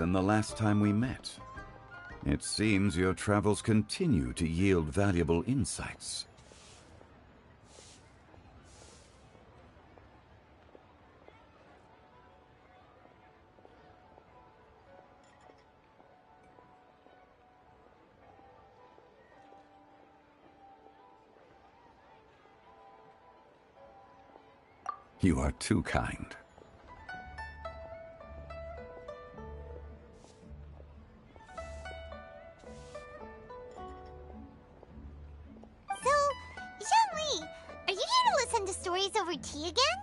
than the last time we met. It seems your travels continue to yield valuable insights. You are too kind. So, Zhongli, are you here to listen to stories over tea again?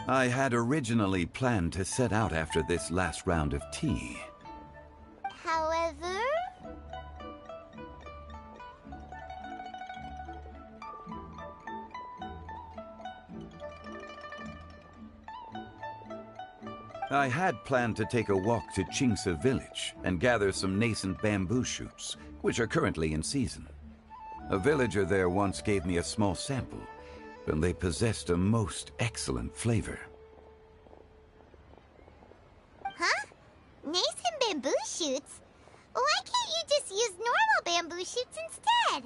I had originally planned to set out after this last round of tea. However... I had planned to take a walk to Chingsa village and gather some nascent bamboo shoots, which are currently in season. A villager there once gave me a small sample, and they possessed a most excellent flavor. Huh? Nascent bamboo shoots? Why can't you just use normal bamboo shoots instead?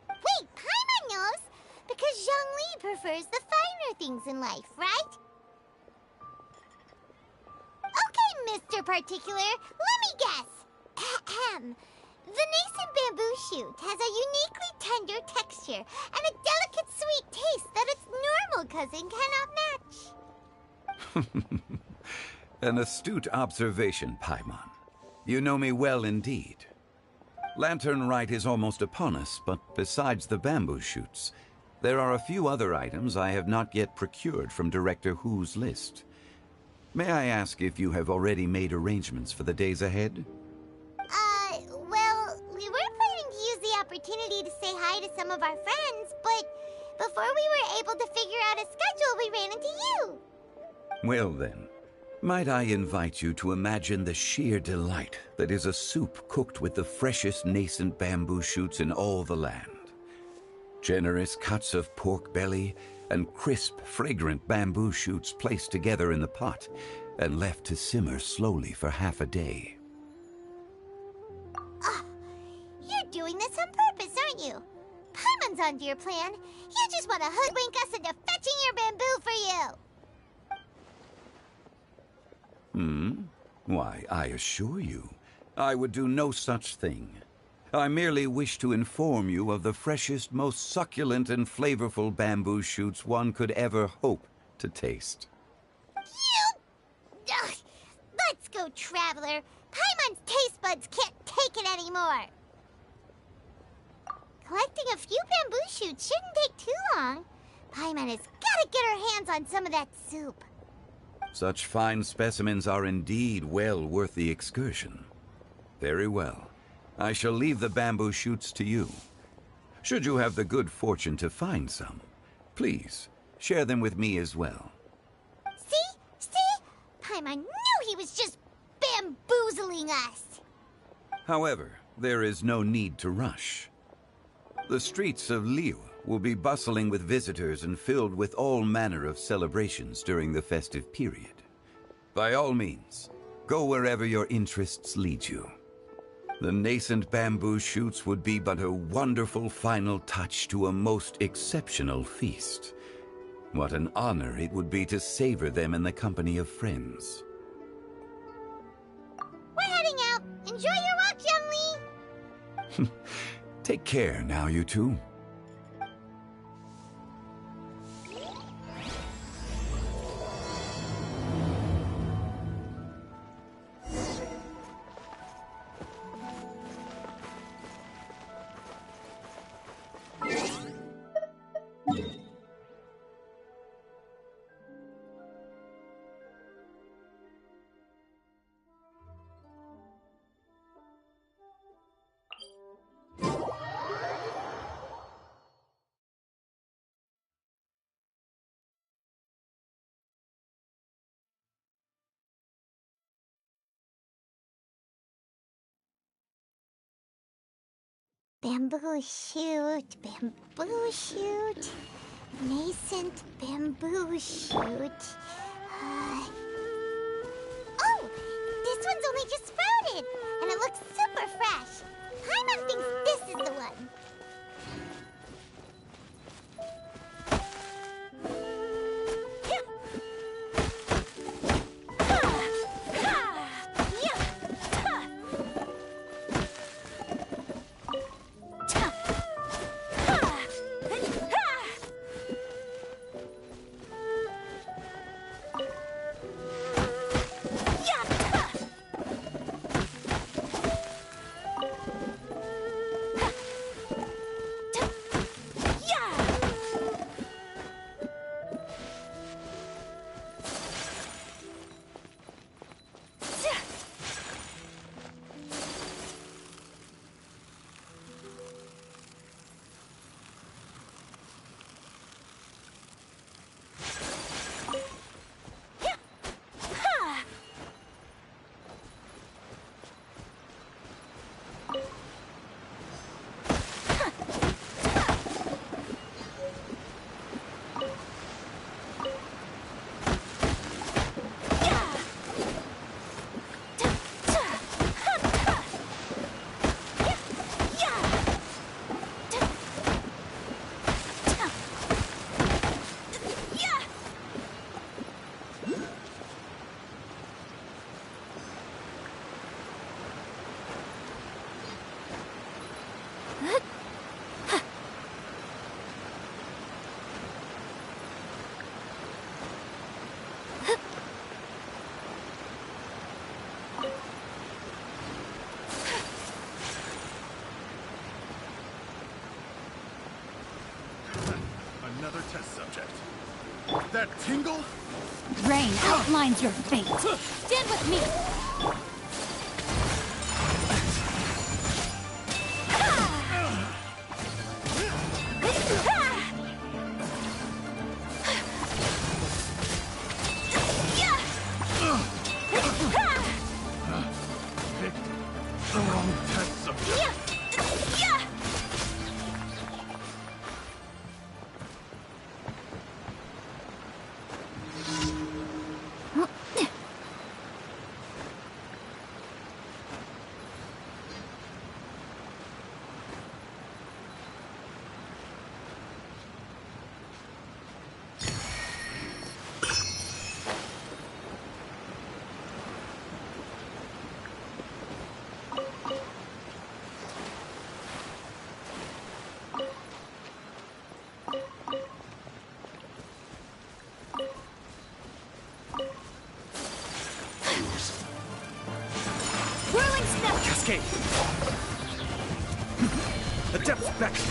Wait, Paimon knows! Because Zhongli prefers the finer things in life, right? Okay, Mr. Particular, let me guess. Ahem. The nascent bamboo shoot has a uniquely tender texture and a delicate sweet taste that its normal cousin cannot match. An astute observation, Paimon. You know me well indeed. Lantern Rite is almost upon us, but besides the bamboo shoots, there are a few other items I have not yet procured from Director Hu's list. May I ask if you have already made arrangements for the days ahead? Well, we were planning to use the opportunity to say hi to some of our friends, but before we were able to figure out a schedule, we ran into you. Well then, might I invite you to imagine the sheer delight that is a soup cooked with the freshest nascent bamboo shoots in all the land. Generous cuts of pork belly and crisp, fragrant bamboo shoots placed together in the pot and left to simmer slowly for half a day. You're doing this on purpose, aren't you? Paimon's onto your plan. You just want to hoodwink us into fetching your bamboo for you. Why, I assure you, I would do no such thing. I merely wish to inform you of the freshest, most succulent and flavorful bamboo shoots one could ever hope to taste. You... Ugh. Let's go, Traveler. Paimon's taste buds can't take it anymore. Collecting a few bamboo shoots shouldn't take too long. Paimon has got to get her hands on some of that soup. Such fine specimens are indeed well worth the excursion. Very well. I shall leave the bamboo shoots to you. Should you have the good fortune to find some, please share them with me as well. See? Paimon knew he was just bamboozling us. However, there is no need to rush. The streets of Liu will be bustling with visitors and filled with all manner of celebrations during the festive period. By all means, go wherever your interests lead you. The nascent bamboo shoots would be but a wonderful final touch to a most exceptional feast. What an honor it would be to savor them in the company of friends. We're heading out. Enjoy your walk, Zhongli. Take care now, you two. Bamboo shoot, nascent bamboo shoot. Another test subject. That tingle? Rain outlines your fate. Stand with me. Picked the wrong test subject. Cascade! The depths beckon!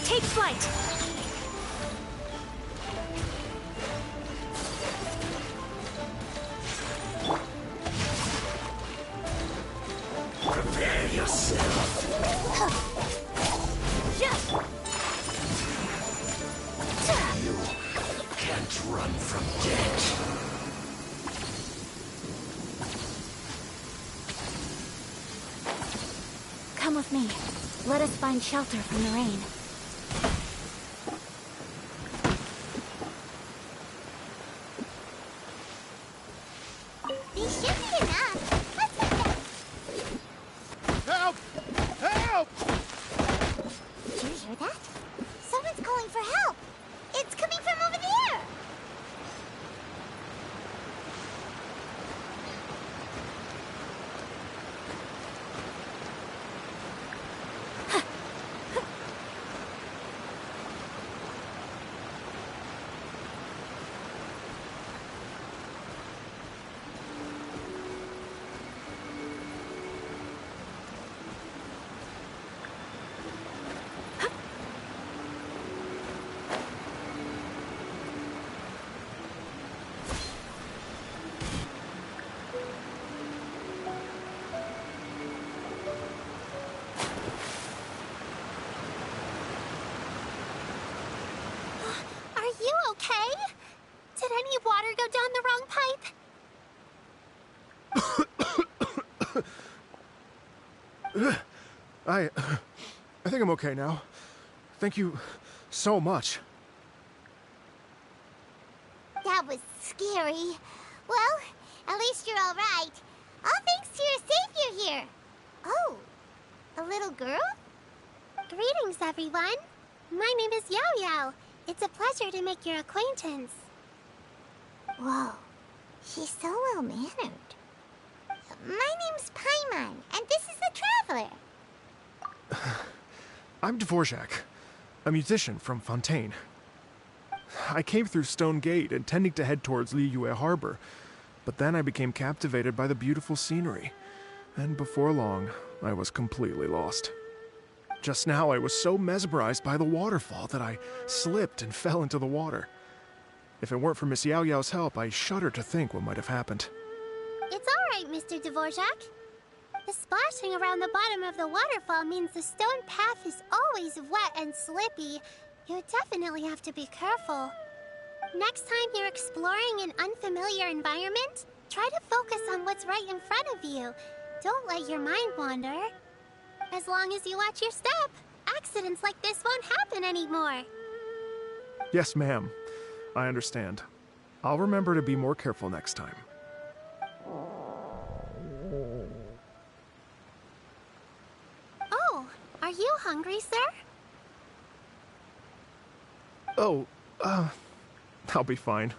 Take flight. Prepare yourself! You can't run from death. Come with me. Let us find shelter from the rain. These should be enough. Let's head back. Help! Help! Did you hear that? Someone's calling for help. It's coming from over there. Are you okay? Did any water go down the wrong pipe? I think I'm okay now. Thank you so much. That was scary. Well, at least you're all right. All thanks to your savior here. Oh, a little girl? Greetings, everyone. My name is Yao Yao. It's a pleasure to make your acquaintance. Whoa, she's so well-mannered. My name's Paimon, and this is the Traveler. I'm Dvorak, a musician from Fontaine. I came through Stone Gate intending to head towards Liyue Harbor, but then I became captivated by the beautiful scenery, and before long, I was completely lost. Just now, I was so mesmerized by the waterfall that I slipped and fell into the water. If it weren't for Miss Yao Yao's help, I shudder to think what might have happened. It's all right, Mr. Dvorak. The splashing around the bottom of the waterfall means the stone path is always wet and slippy. You definitely have to be careful. Next time you're exploring an unfamiliar environment, try to focus on what's right in front of you. Don't let your mind wander. As long as you watch your step, accidents like this won't happen anymore. Yes, ma'am. I understand. I'll remember to be more careful next time. Oh, are you hungry, sir? Oh, I'll be fine.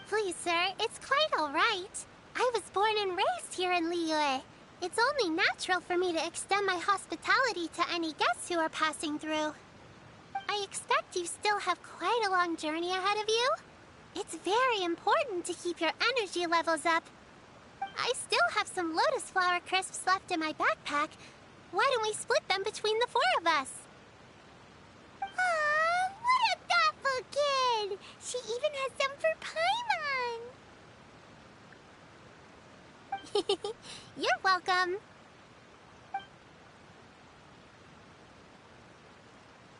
Please, sir, it's quite all right. I was born and raised here in Liyue. It's only natural for me to extend my hospitality to any guests who are passing through. I expect you still have quite a long journey ahead of you. It's very important to keep your energy levels up. I still have some lotus flower crisps left in my backpack. Why don't we split them between the 4 of us? Aw, what a thoughtful kid! She even has some for Paimon! You're welcome.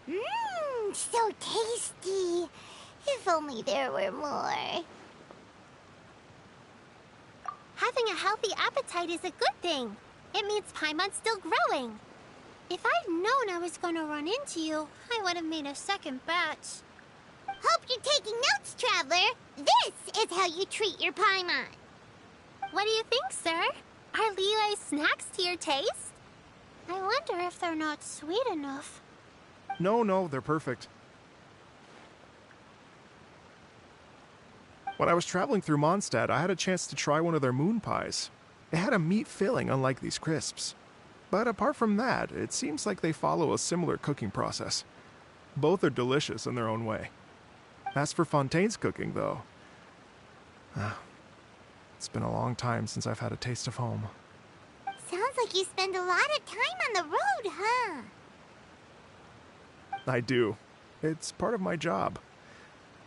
Mmm, so tasty. If only there were more. Having a healthy appetite is a good thing. It means Paimon's still growing. If I'd known I was going to run into you, I would have made a second batch. Hope you're taking notes, Traveler. This is how you treat your Paimon. What do you think, sir? Are Liyue's snacks to your taste? I wonder if they're not sweet enough. No, they're perfect. When I was traveling through Mondstadt, I had a chance to try one of their moon pies. It had a meat filling, unlike these crisps. But apart from that, it seems like they follow a similar cooking process. Both are delicious in their own way. As for Fontaine's cooking, though, it's been a long time since I've had a taste of home. Sounds like you spend a lot of time on the road, huh? I do. It's part of my job.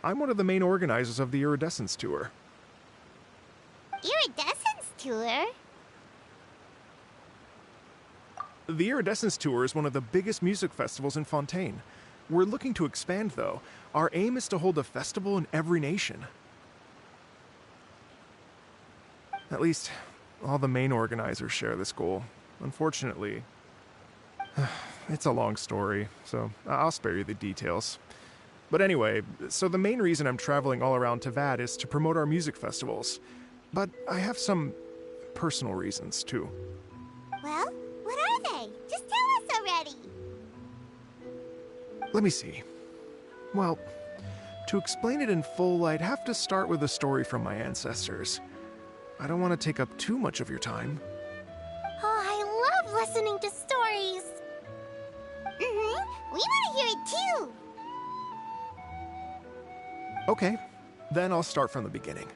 I'm one of the main organizers of the Iridescence Tour. Iridescence Tour? The Iridescence Tour is one of the biggest music festivals in Fontaine. We're looking to expand, though. Our aim is to hold a festival in every nation. At least, all the main organizers share this goal. Unfortunately, it's a long story, so I'll spare you the details. But anyway, so the main reason I'm traveling all around Tavad is to promote our music festivals. But I have some personal reasons, too. Well, what are they? Just tell us already. Let me see. Well, to explain it in full, I'd have to start with a story from my ancestors. I don't want to take up too much of your time. Oh, I love listening to stories. We want to hear it too. Okay, then I'll start from the beginning.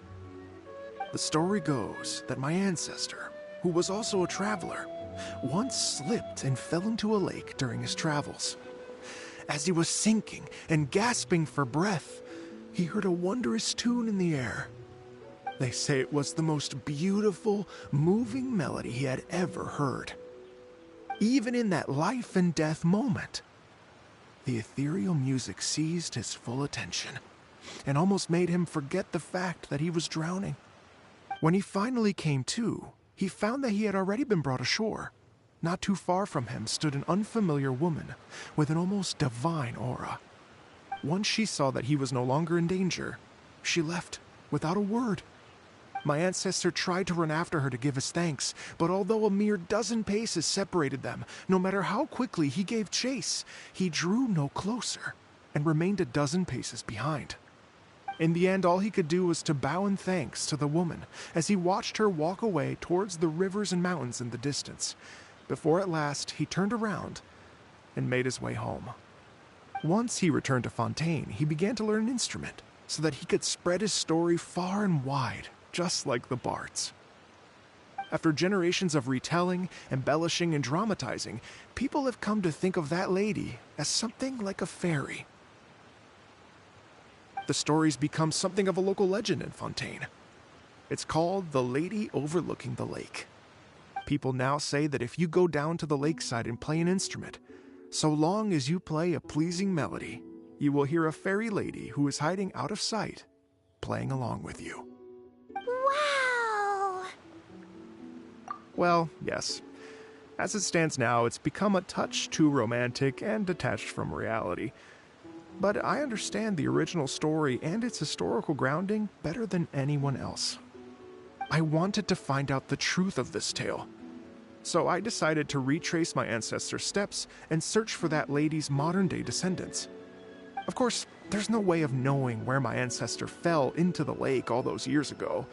The story goes that my ancestor, who was also a traveler, once slipped and fell into a lake during his travels. As he was sinking and gasping for breath, he heard a wondrous tune in the air. They say it was the most beautiful, moving melody he had ever heard. Even in that life and death moment, the ethereal music seized his full attention and almost made him forget the fact that he was drowning. When he finally came to, he found that he had already been brought ashore. Not too far from him stood an unfamiliar woman with an almost divine aura. Once she saw that he was no longer in danger, she left without a word. My ancestor tried to run after her to give his thanks, but although a mere dozen paces separated them, no matter how quickly he gave chase, he drew no closer and remained a dozen paces behind. In the end, all he could do was to bow in thanks to the woman as he watched her walk away towards the rivers and mountains in the distance, before at last he turned around and made his way home. Once he returned to Fontaine, he began to learn an instrument so that he could spread his story far and wide, just like the bards. After generations of retelling, embellishing, and dramatizing, people have come to think of that lady as something like a fairy. The story's become something of a local legend in Fontaine. It's called The Lady Overlooking the Lake. People now say that if you go down to the lakeside and play an instrument, so long as you play a pleasing melody, you will hear a fairy lady who is hiding out of sight, playing along with you. Wow! Well, yes. As it stands now, it's become a touch too romantic and detached from reality. But I understand the original story and its historical grounding better than anyone else. I wanted to find out the truth of this tale. So I decided to retrace my ancestors' steps and search for that lady's modern-day descendants. Of course, there's no way of knowing where my ancestor fell into the lake all those years ago.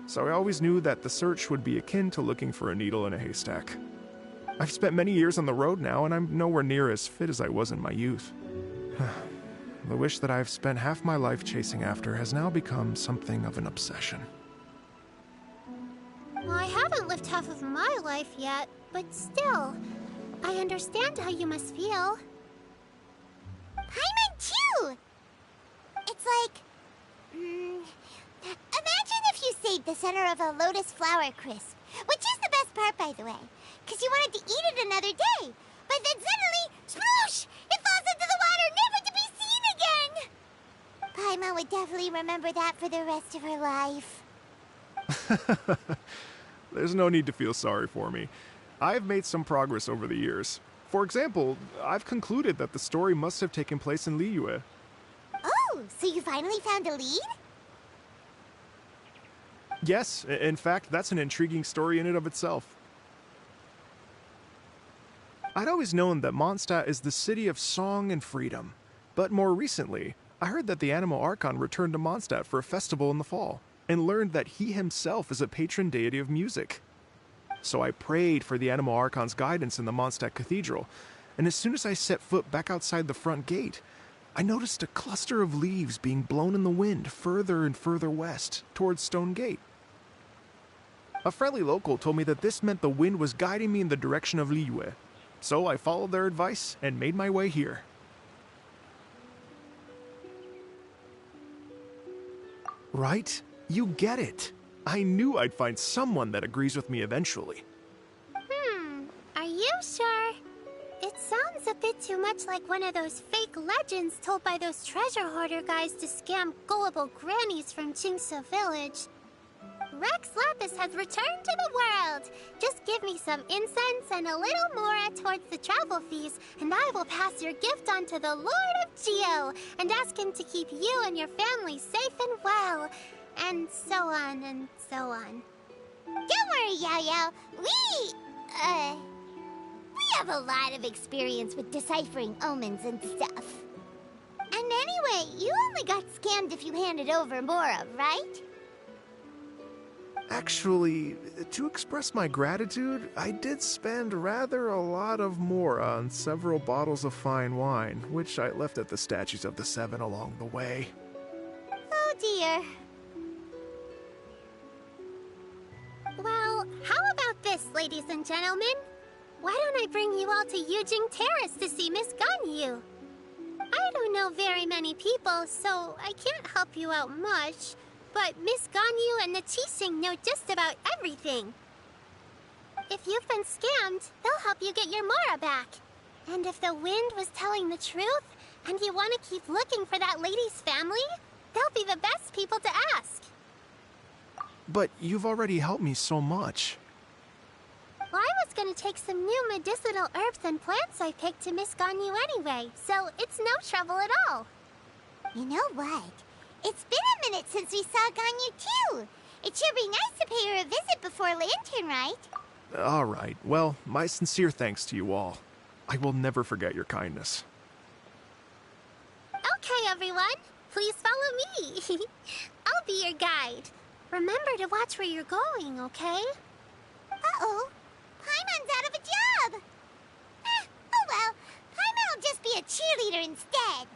so I always knew that the search would be akin to looking for a needle in a haystack. I've spent many years on the road now, and I'm nowhere near as fit as I was in my youth. The wish that I've spent half my life chasing after has now become something of an obsession. Well, I haven't lived half of my life yet, but still, I understand how you must feel. Paimon too! It's like... imagine if you saved the center of a lotus flower crisp, which is the best part, by the way, because you wanted to eat it another day. But then suddenly, sploosh! It falls into the water, never to be seen again! Paimon would definitely remember that for the rest of her life. There's no need to feel sorry for me. I've made some progress over the years. For example, I've concluded that the story must have taken place in Liyue. Oh, so you finally found a lead? Yes, in fact, that's an intriguing story in and of itself. I'd always known that Mondstadt is the city of song and freedom, but more recently, I heard that the Animal Archon returned to Mondstadt for a festival in the fall, and learned that he himself is a patron deity of music. So I prayed for the Animal Archon's guidance in the Mondstadt Cathedral, and as soon as I set foot back outside the front gate, I noticed a cluster of leaves being blown in the wind further and further west, towards Stone Gate. A friendly local told me that this meant the wind was guiding me in the direction of Liyue, so I followed their advice and made my way here. Right? You get it. I knew I'd find someone that agrees with me eventually. Are you sure? It sounds a bit too much like one of those fake legends told by those treasure hoarder guys to scam gullible grannies from Jingsa Village. Rex Lapis has returned to the world. Just give me some incense and a little more towards the travel fees, and I will pass your gift on to the Lord of Geo and ask him to keep you and your family safe and well. And so on and so on. Don't worry, Yao Yao. We have a lot of experience with deciphering omens and stuff. And anyway, you only got scammed if you handed over Mora, right? Actually, to express my gratitude, I did spend rather a lot of Mora on several bottles of fine wine, which I left at the Statues of the Seven along the way. Oh dear. Well, how about this, ladies and gentlemen? Why don't I bring you all to Yujing Terrace to see Miss Ganyu? I don't know very many people, so I can't help you out much. But Miss Ganyu and the Qixing know just about everything. If you've been scammed, they'll help you get your Mora back. And if the wind was telling the truth, and you want to keep looking for that lady's family, they'll be the best people to ask. But you've already helped me so much. Well, I was gonna take some new medicinal herbs and plants I picked to Miss Ganyu anyway, so it's no trouble at all. You know what? It's been a minute since we saw Ganyu too. It should be nice to pay her a visit before Lantern, right? All right. Well, my sincere thanks to you all. I will never forget your kindness. Okay, everyone. Please follow me. I'll be your guide. Remember to watch where you're going, okay? Uh-oh. Paimon's out of a job. Oh well. Paimon will just be a cheerleader instead.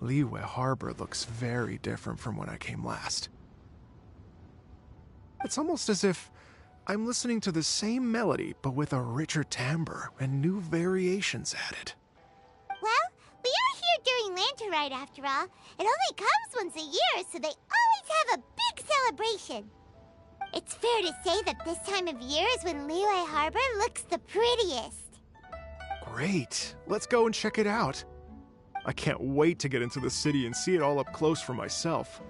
Liyue Harbor looks very different from when I came last. It's almost as if I'm listening to the same melody, but with a richer timbre and new variations added. Well, we are here during Lantern Rite after all. It only comes once a year, so they always have a big celebration. It's fair to say that this time of year is when Liyue Harbor looks the prettiest. Great. Let's go and check it out. I can't wait to get into the city and see it all up close for myself.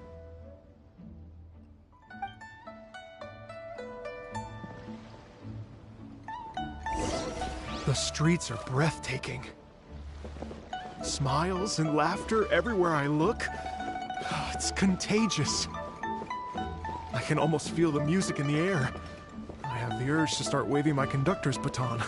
The streets are breathtaking. Smiles and laughter everywhere I look. It's contagious. I can almost feel the music in the air. I have the urge to start waving my conductor's baton.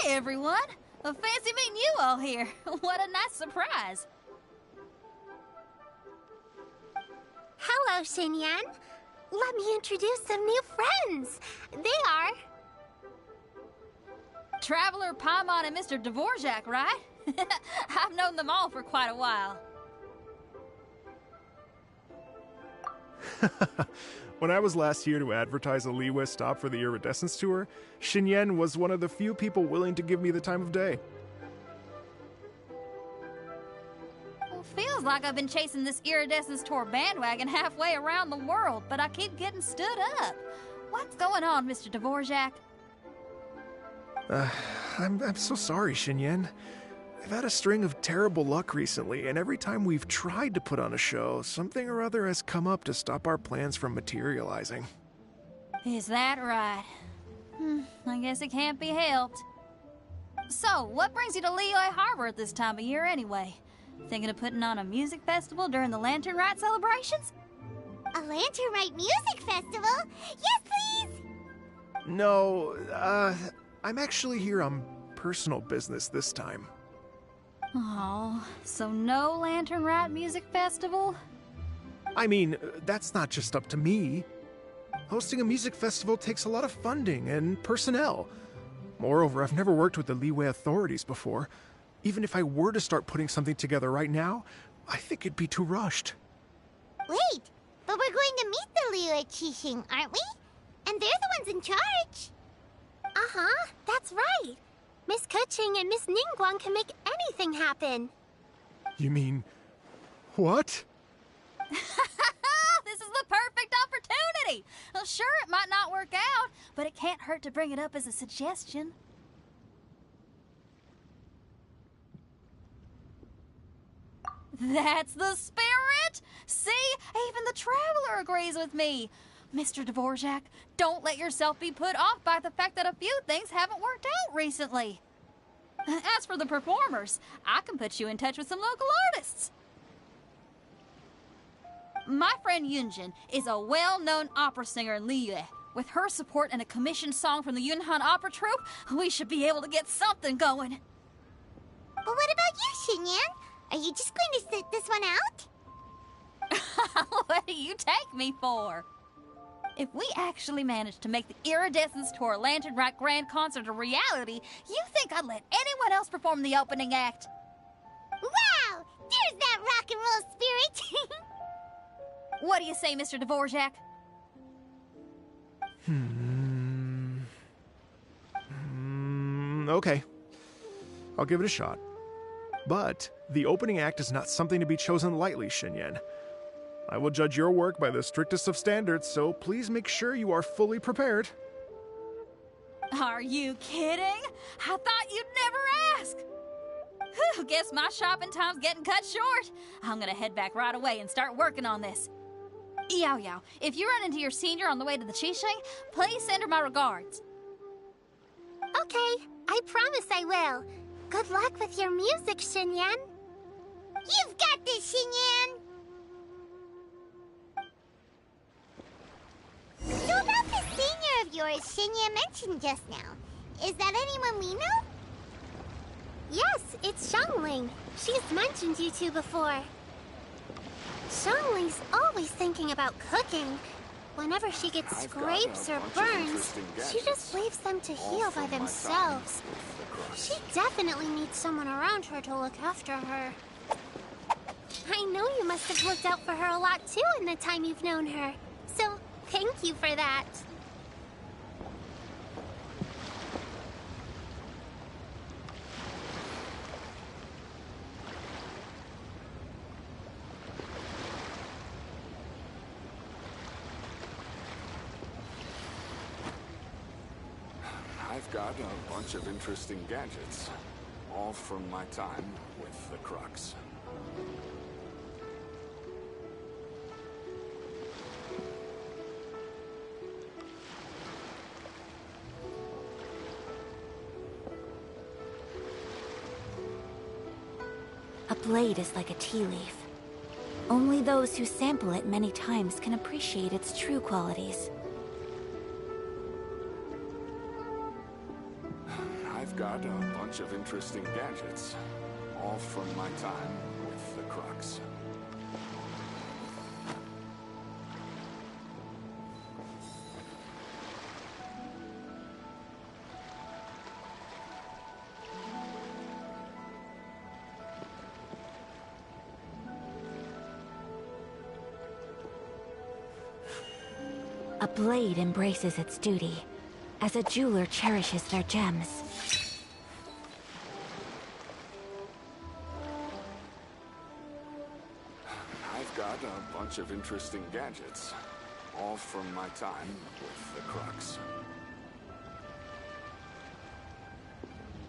Hey, everyone. Fancy meeting you all here. What a nice surprise. Hello, Xinyan. Let me introduce some new friends. They are... Traveler, Paimon, and Mr. Dvorak, right? I've known them all for quite a while. When I was last here to advertise a Liyue stop for the Iridescence Tour, Xinyan was one of the few people willing to give me the time of day. Well, feels like I've been chasing this Iridescence Tour bandwagon halfway around the world, but I keep getting stood up. What's going on, Mr. Dvorak? I'm so sorry, Xinyan. I've had a string of terrible luck recently, and every time we've tried to put on a show, something or other has come up to stop our plans from materializing. Is that right? I guess it can't be helped. So, what brings you to Liyue Harbor at this time of year anyway? Thinking of putting on a music festival during the Lantern Rite celebrations? A Lantern Rite music festival? Yes, please! No, I'm actually here on personal business this time. Oh, so no Lantern Rite music festival? I mean, that's not just up to me. Hosting a music festival takes a lot of funding and personnel. Moreover, I've never worked with the Liyue authorities before. Even if I were to start putting something together right now, I think it'd be too rushed. Wait, but we're going to meet the Liyue Qixing, aren't we? And they're the ones in charge. Uh-huh, that's right. Miss Keqing and Miss Ningguang can make anything happen. You mean... what? This is the perfect opportunity! Well, sure, it might not work out, but it can't hurt to bring it up as a suggestion. That's the spirit! See? Even the Traveler agrees with me. Mr. Dvorak, don't let yourself be put off by the fact that a few things haven't worked out recently. As for the performers, I can put you in touch with some local artists. My friend Yunjin is a well-known opera singer in Liyue. With her support and a commissioned song from the Yunhan Opera Troupe, we should be able to get something going. But what about you, Xinyan? Are you just going to sit this one out? What do you take me for? If we actually manage to make the Iridescence Tour Lantern Rite Grand Concert a reality, you think I'd let anyone else perform the opening act? Wow! There's that rock and roll spirit! What do you say, Mr. Dvorak? Okay. I'll give it a shot. But the opening act is not something to be chosen lightly, Xinyan. I will judge your work by the strictest of standards, so please make sure you are fully prepared. Are you kidding? I thought you'd never ask. Whew, guess my shopping time's getting cut short. I'm gonna head back right away and start working on this. Yao Yao, if you run into your senior on the way to the Qixing, please send her my regards. Okay, I promise I will. Good luck with your music, Xinyan. You've got this, Xinyan! So about this senior of yours, Shinya mentioned just now. Is that anyone we know? Yes, it's Xiangling. She's mentioned you two before. Xiangling's always thinking about cooking. Whenever she gets scrapes or burns, she just leaves them to heal by themselves. She definitely needs someone around her to look after her. I know you must have looked out for her a lot too in the time you've known her. So, thank you for that. I've got a bunch of interesting gadgets, all from my time with the Crux. A blade is like a tea leaf. Only those who sample it many times can appreciate its true qualities. I've got a bunch of interesting gadgets, all from my time with the Crux. A blade embraces its duty, as a jeweler cherishes their gems. I've got a bunch of interesting gadgets, all from my time with the Crux.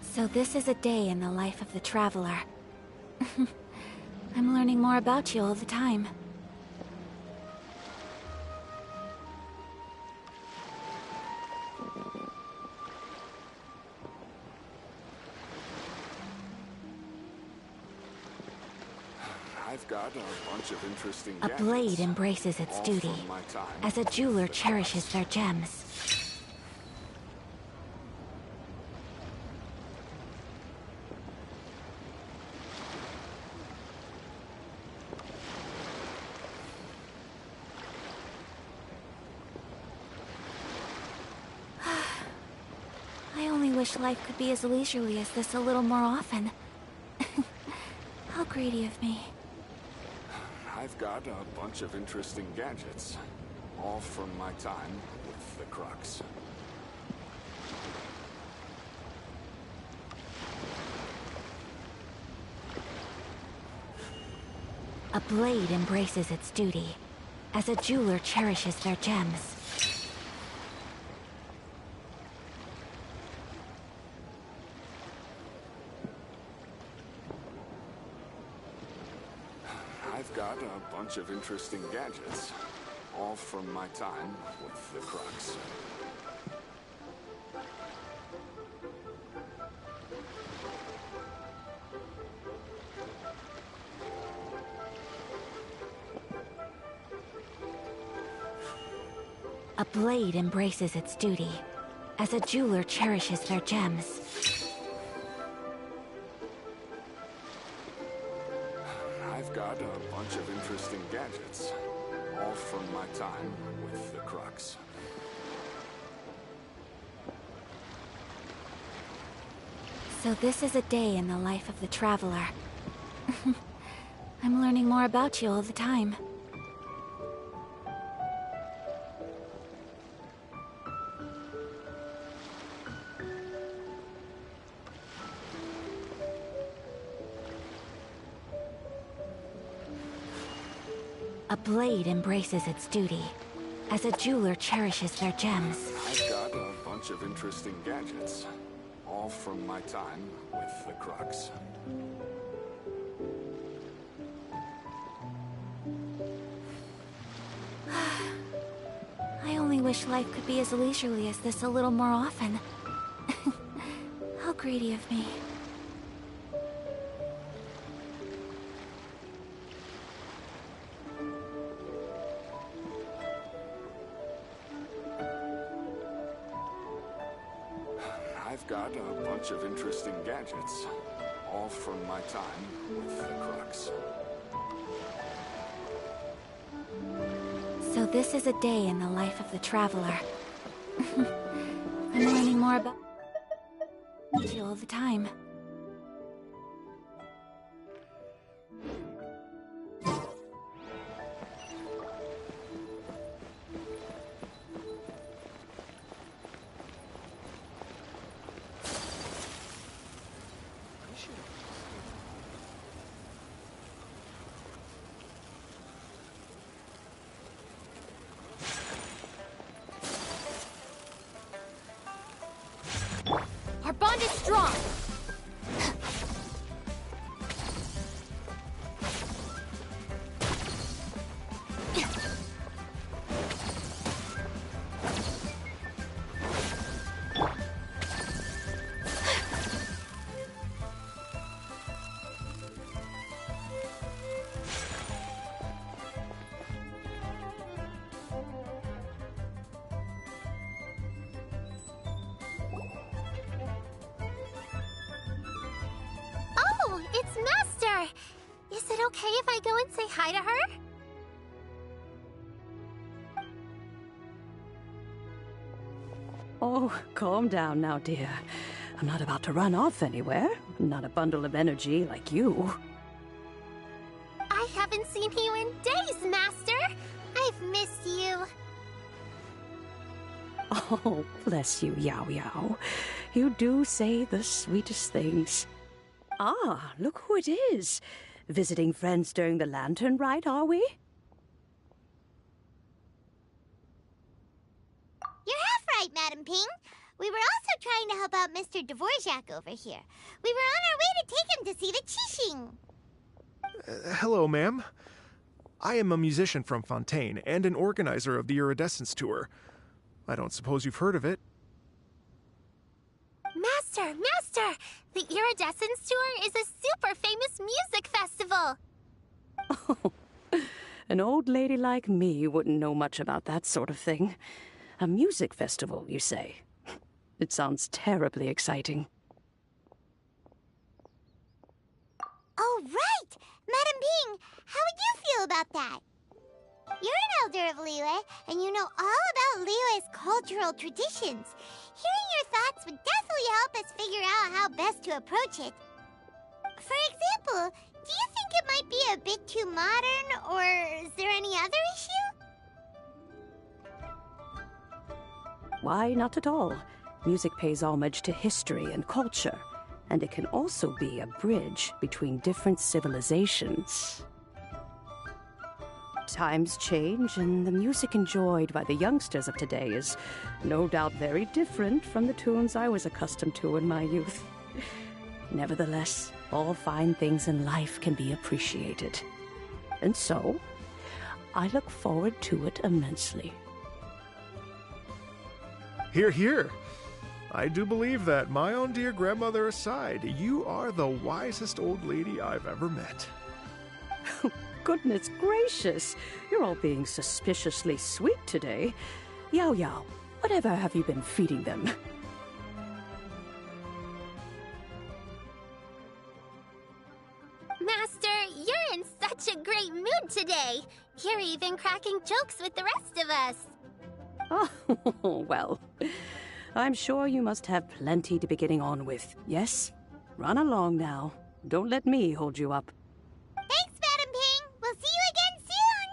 So this is a day in the life of the Traveler. I'm learning more about you all the time. I've got a bunch of interesting A gadgets, blade embraces its all duty, from my time as a jeweler with the cherishes Crux. their gems. I only wish life could be as leisurely as this a little more often. How greedy of me. I've got a bunch of interesting gadgets, all from my time with the Crux. A blade embraces its duty, as a jeweler cherishes their gems. I've got a bunch of interesting gadgets, all from my time with the Crux. A blade embraces its duty, as a jeweler cherishes their gems. I've got a bunch of interesting gadgets, all from my time with the Crux. So this is a day in the life of the Traveler. I'm learning more about you all the time. A blade embraces its duty, as a jeweler cherishes their gems. I've got a bunch of interesting gadgets, all from my time with the Crux. I only wish life could be as leisurely as this a little more often. How greedy of me. got a bunch of interesting gadgets, all from my time with the Crux. So this is a day in the life of the traveler. I'm learning more about you all the time. Our bond is strong. Oh, it's Master! Is it okay if I go and say hi to her? Oh, calm down now, dear. I'm not about to run off anywhere. I'm not a bundle of energy like you. I haven't seen you in days, Master! I've missed you. Oh, bless you, Yao Yao. You do say the sweetest things. Ah, look who it is. Visiting friends during the lantern rite, are we? You're half right, Madam Ping. We were also trying to help out Mr. Dvorak over here. We were on our way to take him to see the Qixing. Hello, ma'am. I am a musician from Fontaine and an organizer of the Iridescence Tour. I don't suppose you've heard of it. Master! Master! The Iridescence Tour is a super famous music festival! Oh, an old lady like me wouldn't know much about that sort of thing. A music festival, you say? It sounds terribly exciting. Oh, right! Madam Ping, how would you feel about that? You're an elder of Liyue, and you know all about Liyue's cultural traditions. Hearing your thoughts would definitely help us figure out how best to approach it. For example, do you think it might be a bit too modern, or is there any other issue? Why, not at all. Music pays homage to history and culture, and it can also be a bridge between different civilizations. Times change, and the music enjoyed by the youngsters of today is no doubt very different from the tunes I was accustomed to in my youth. Nevertheless, all fine things in life can be appreciated. And so, I look forward to it immensely. Hear, hear. I do believe that, my own dear grandmother aside, you are the wisest old lady I've ever met. Goodness gracious! You're all being suspiciously sweet today. Yao Yao, whatever have you been feeding them? Master, you're in such a great mood today. You're even cracking jokes with the rest of us. Oh, well. I'm sure you must have plenty to be getting on with, yes? Run along now. Don't let me hold you up. Thanks, Madam Ping. We'll see you again soon.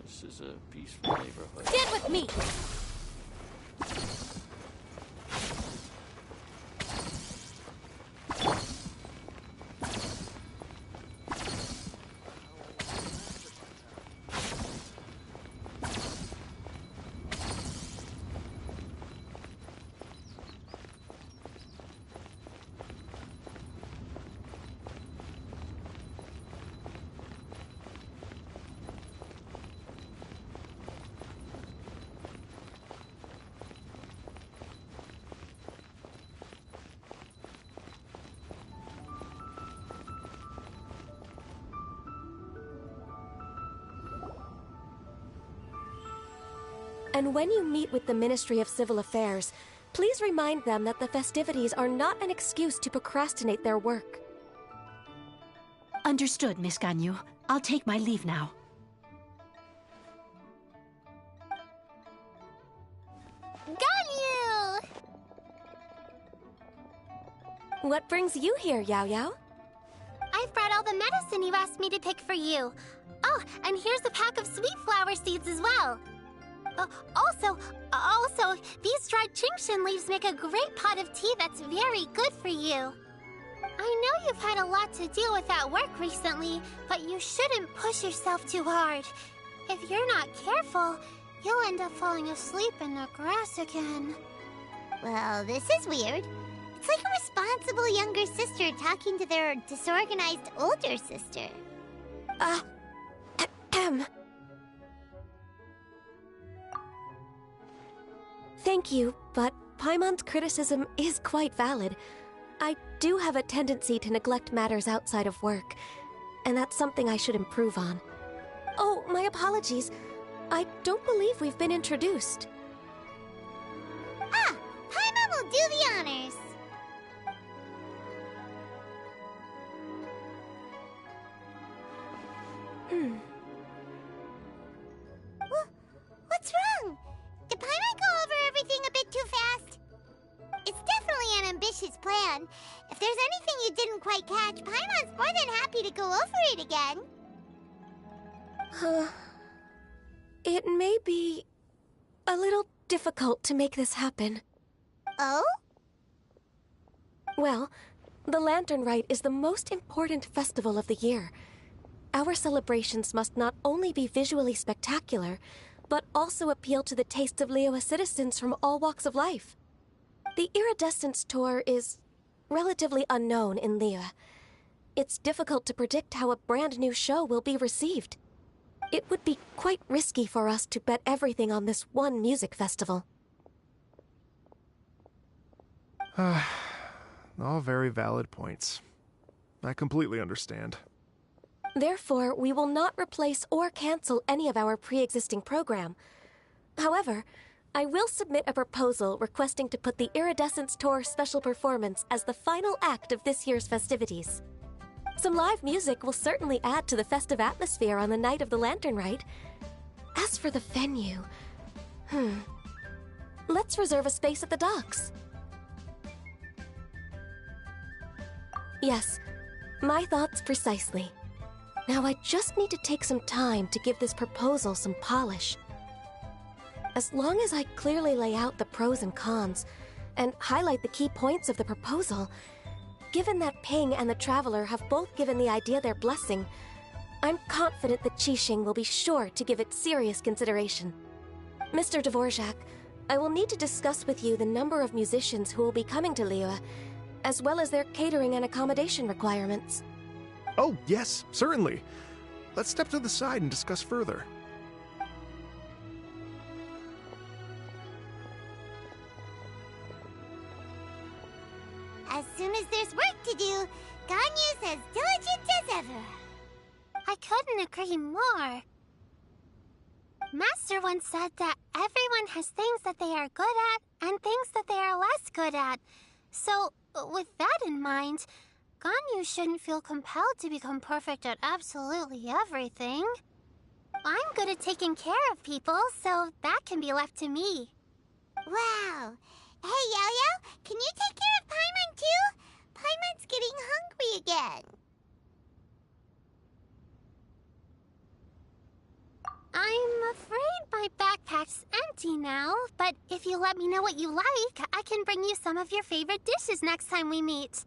This is a peaceful neighborhood. Stand with me! And when you meet with the Ministry of Civil Affairs, please remind them that the festivities are not an excuse to procrastinate their work. Understood, Miss Ganyu. I'll take my leave now. Ganyu! What brings you here, Yao Yao? I've brought all the medicine you asked me to pick for you. Oh, and here's a pack of sweet flower seeds as well. Also, these dried Genshin leaves make a great pot of tea that's very good for you. I know you've had a lot to deal with at work recently, but you shouldn't push yourself too hard. If you're not careful, you'll end up falling asleep in the grass again. Well, this is weird. It's like a responsible younger sister talking to their disorganized older sister. Thank you, but Paimon's criticism is quite valid. I do have a tendency to neglect matters outside of work, and that's something I should improve on. Oh, my apologies. I don't believe we've been introduced. Ah, Paimon will do the honors. What's wrong? Did Paimon go over everything a bit too fast? It's definitely an ambitious plan. If there's anything you didn't quite catch, Paimon's more than happy to go over it again. It may be a little difficult to make this happen. Oh? Well, the Lantern Rite is the most important festival of the year. Our celebrations must not only be visually spectacular, but also appeal to the tastes of Liyue citizens from all walks of life. The Iridescence Tour is relatively unknown in Liyue. It's difficult to predict how a brand new show will be received. It would be quite risky for us to bet everything on this one music festival. All very valid points. I completely understand. Therefore, we will not replace or cancel any of our pre-existing program. However, I will submit a proposal requesting to put the Iridescence Tour special performance as the final act of this year's festivities. Some live music will certainly add to the festive atmosphere on the night of the Lantern Rite. As for the venue, let's reserve a space at the docks. Yes, my thoughts precisely. Now I just need to take some time to give this proposal some polish. As long as I clearly lay out the pros and cons, and highlight the key points of the proposal, given that Ping and the Traveler have both given the idea their blessing, I'm confident that Qixing will be sure to give it serious consideration. Mr. Dvorak, I will need to discuss with you the number of musicians who will be coming to Liyue, as well as their catering and accommodation requirements. Oh, yes, certainly. Let's step to the side and discuss further. As soon as there's work to do, Ganyu's as diligent as ever. I couldn't agree more. Master once said that everyone has things that they are good at and things that they are less good at. So, with that in mind, Ganyu shouldn't feel compelled to become perfect at absolutely everything. I'm good at taking care of people, so that can be left to me. Wow. Hey, Yao-Yao, can you take care of Paimon too? Paimon's getting hungry again. I'm afraid my backpack's empty now, but if you let me know what you like, I can bring you some of your favorite dishes next time we meet.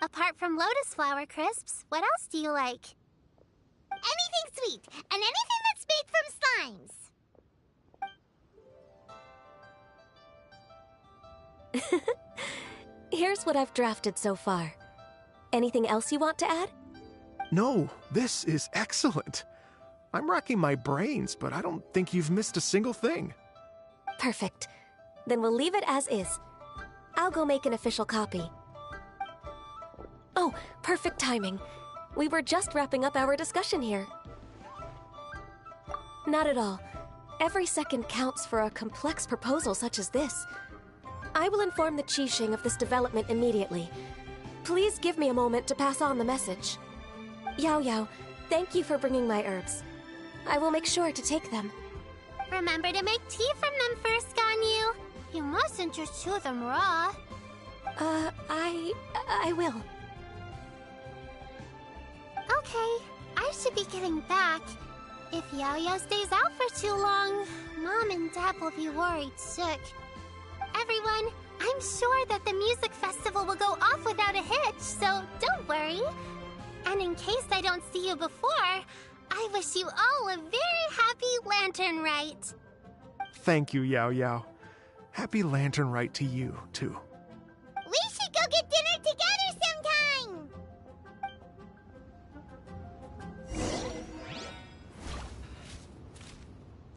Apart from lotus flower crisps, what else do you like? Anything sweet, and anything that's made from slimes. Here's what I've drafted so far. Anything else you want to add? No, this is excellent. I'm racking my brains, but I don't think you've missed a single thing. Perfect. Then we'll leave it as is. I'll go make an official copy. Oh, perfect timing. We were just wrapping up our discussion here. Not at all. Every second counts for a complex proposal such as this. I will inform the Qixing of this development immediately. Please give me a moment to pass on the message. Yao Yao, thank you for bringing my herbs. I will make sure to take them. Remember to make tea from them first, Ganyu. You mustn't just chew them raw. I will. Okay, I should be getting back. If Yao Yao stays out for too long, Mom and Dad will be worried sick. Everyone, I'm sure that the music festival will go off without a hitch, so don't worry. And in case I don't see you before, I wish you all a very happy Lantern Rite. Thank you, Yao Yao. Happy Lantern Rite to you, too. We should go get dinner together sometime!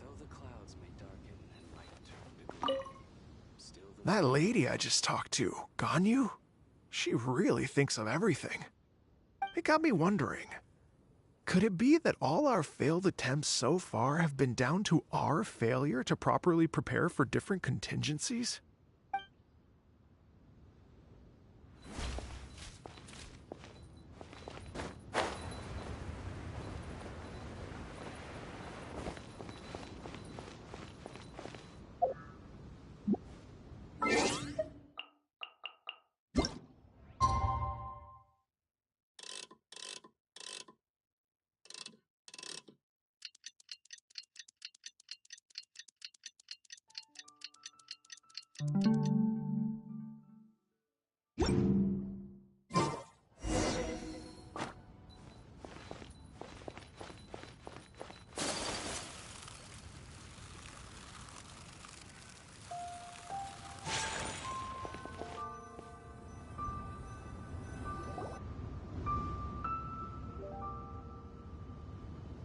Though the clouds may darken and light turn to gloom, still the That lady I just talked to, Ganyu? She really thinks of everything. It got me wondering, could it be that all our failed attempts so far have been down to our failure to properly prepare for different contingencies?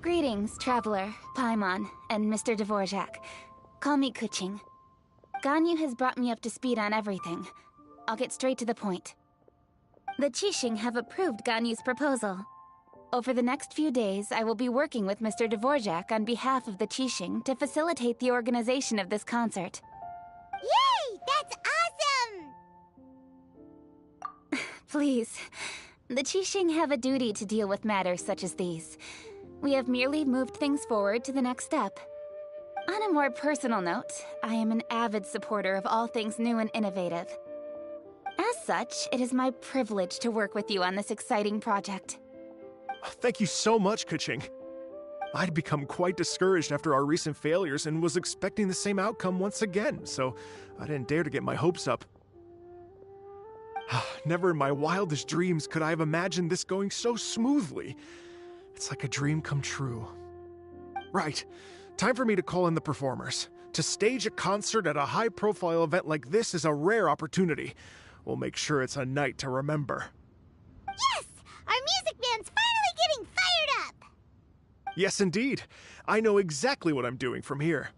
Greetings, Traveler, Paimon, and Mr. Dvorak. Call me Kuching. Ganyu has brought me up to speed on everything. I'll get straight to the point. The Qixing have approved Ganyu's proposal. Over the next few days, I will be working with Mr. Dvorak on behalf of the Qixing to facilitate the organization of this concert. Yay! That's awesome! Please. The Qixing have a duty to deal with matters such as these. We have merely moved things forward to the next step. On a more personal note, I am an avid supporter of all things new and innovative. As such, it is my privilege to work with you on this exciting project. Thank you so much, Kuching. I'd become quite discouraged after our recent failures and was expecting the same outcome once again, so I didn't dare to get my hopes up. Never in my wildest dreams could I have imagined this going so smoothly. It's like a dream come true. Right. Time for me to call in the performers. To stage a concert at a high-profile event like this is a rare opportunity. We'll make sure it's a night to remember. Yes! Our music band's finally getting fired up! Yes, indeed. I know exactly what I'm doing from here.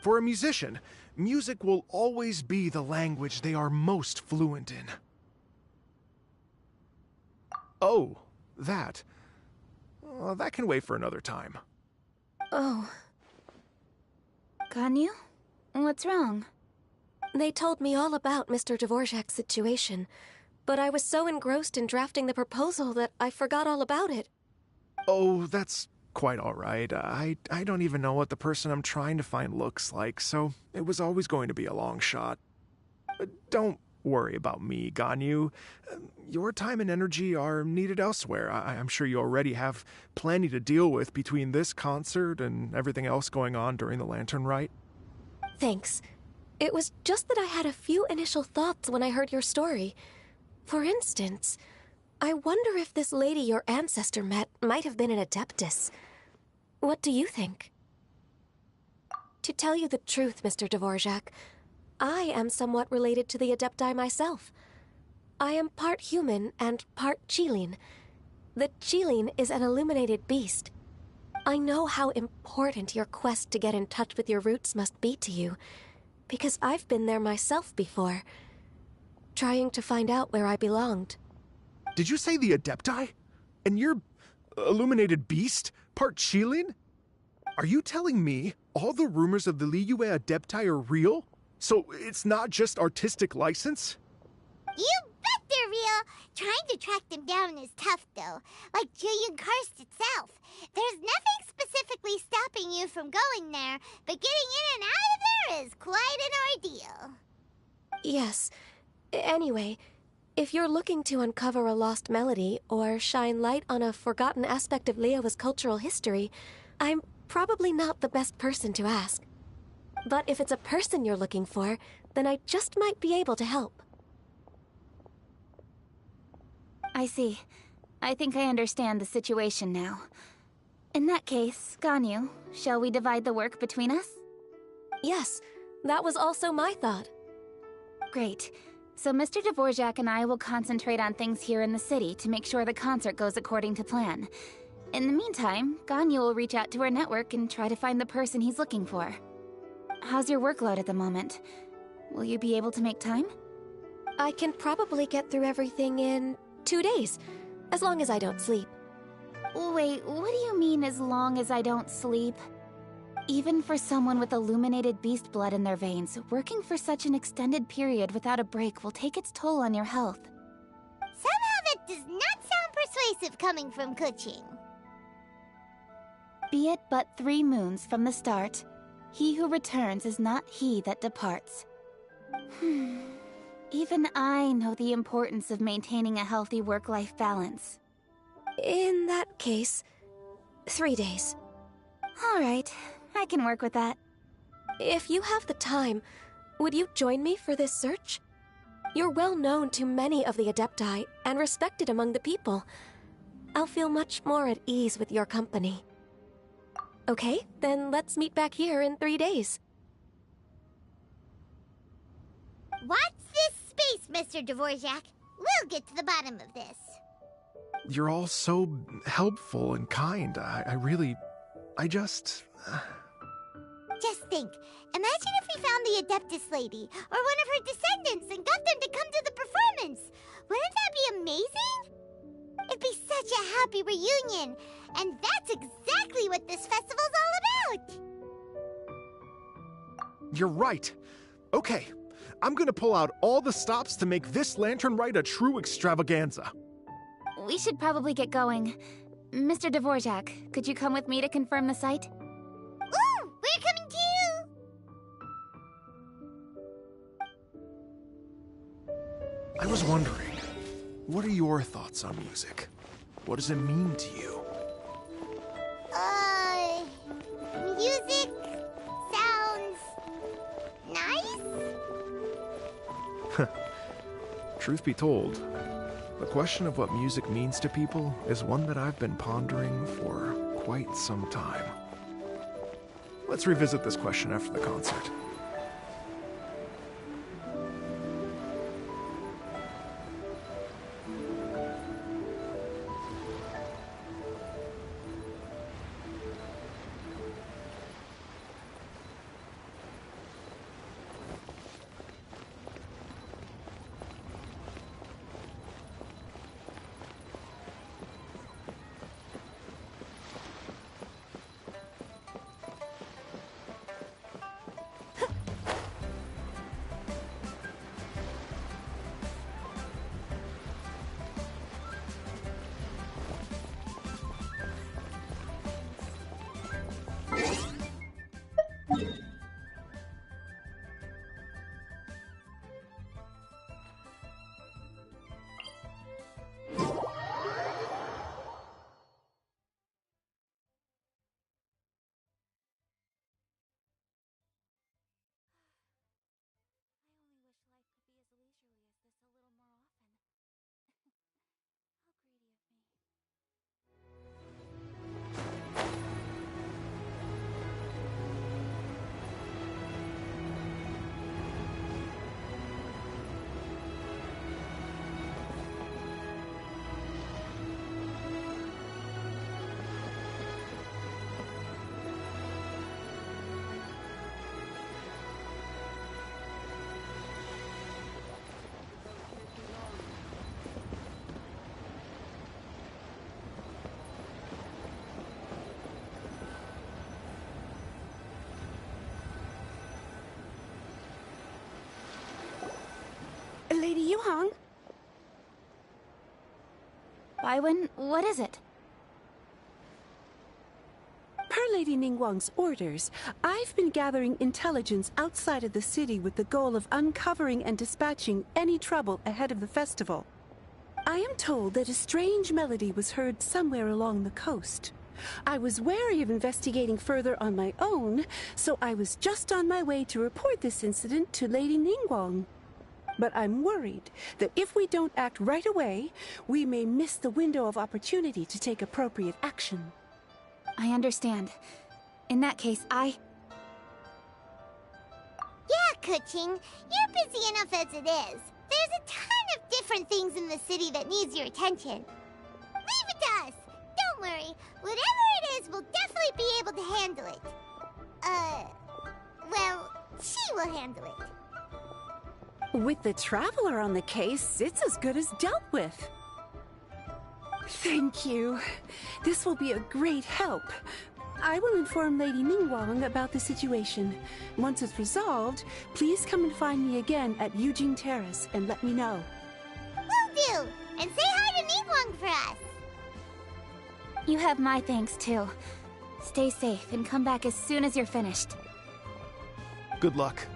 For a musician, music will always be the language they are most fluent in. Oh, that. That can wait for another time. Oh. Ganyu? What's wrong? They told me all about Mr. Dvorak's situation, but I was so engrossed in drafting the proposal that I forgot all about it. Oh, that's quite all right. I don't even know what the person I'm trying to find looks like, so it was always going to be a long shot. Don't worry about me, Ganyu. Your time and energy are needed elsewhere. I'm sure you already have plenty to deal with between this concert and everything else going on during the Lantern Rite. Thanks. It was just that I had a few initial thoughts when I heard your story. For instance, I wonder if this lady your ancestor met might have been an Adeptus. What do you think? To tell you the truth, Mr. Dvorak, I am somewhat related to the Adepti myself. I am part human and part Qilin. The Qilin is an illuminated beast. I know how important your quest to get in touch with your roots must be to you, because I've been there myself before, trying to find out where I belonged. Did you say the Adepti? And you're illuminated beast? Part Qilin? Are you telling me all the rumors of the Liyue Adepti are real? So it's not just artistic license? You bet they're real! Trying to track them down is tough, though. Like Julian Karst itself. There's nothing specifically stopping you from going there, but getting in and out of there is quite an ordeal. Yes. Anyway, if you're looking to uncover a lost melody or shine light on a forgotten aspect of Liyue's cultural history, I'm probably not the best person to ask. But if it's a person you're looking for, then I just might be able to help. I see. I think I understand the situation now. In that case, Ganyu, shall we divide the work between us? Yes, that was also my thought. Great. So Mr. Dvorak and I will concentrate on things here in the city to make sure the concert goes according to plan. In the meantime, Ganyu will reach out to her network and try to find the person he's looking for. How's your workload at the moment? Will you be able to make time? I can probably get through everything in 2 days, as long as I don't sleep. Wait, what do you mean, as long as I don't sleep? Even for someone with illuminated beast blood in their veins, working for such an extended period without a break will take its toll on your health. Somehow that does not sound persuasive coming from Kuching. Be it but 3 moons from the start, he who returns is not he that departs. Even I know the importance of maintaining a healthy work-life balance. In that case, 3 days. All right, I can work with that. If you have the time, would you join me for this search? You're well known to many of the Adepti and respected among the people. I'll feel much more at ease with your company. Okay, then let's meet back here in 3 days. Watch this space, Mr. Dvorak. We'll get to the bottom of this. You're all so helpful and kind. Just think. Imagine if we found the Adeptus lady, or one of her descendants, and got them to come to the performance. Wouldn't that be amazing? It'd be such a happy reunion. And that's exactly what this festival's all about. You're right. Okay, I'm gonna pull out all the stops to make this lantern rite a true extravaganza. We should probably get going. Mr. Dvorak, could you come with me to confirm the site? Ooh, we're coming too! I was wondering, what are your thoughts on music? What does it mean to you? Music sounds nice? Truth be told, the question of what music means to people is one that I've been pondering for quite some time. Let's revisit this question after the concert. Yuhang? Baiwen, what is it? Per Lady Ningguang's orders, I've been gathering intelligence outside of the city with the goal of uncovering and dispatching any trouble ahead of the festival. I am told that a strange melody was heard somewhere along the coast. I was wary of investigating further on my own, so I was just on my way to report this incident to Lady Ningguang. But I'm worried that if we don't act right away, we may miss the window of opportunity to take appropriate action. I understand. In that case, Yeah, Kuching. You're busy enough as it is. There's a ton of different things in the city that needs your attention. Leave it to us. Don't worry. Whatever it is, we'll definitely be able to handle it. Well, she will handle it. With the Traveler on the case, it's as good as dealt with. Thank you. This will be a great help. I will inform Lady Ningguang about the situation. Once it's resolved, please come and find me again at Yujing Terrace and let me know. Will do! And say hi to Ningguang for us! you have my thanks too. Stay safe and come back as soon as you're finished. Good luck.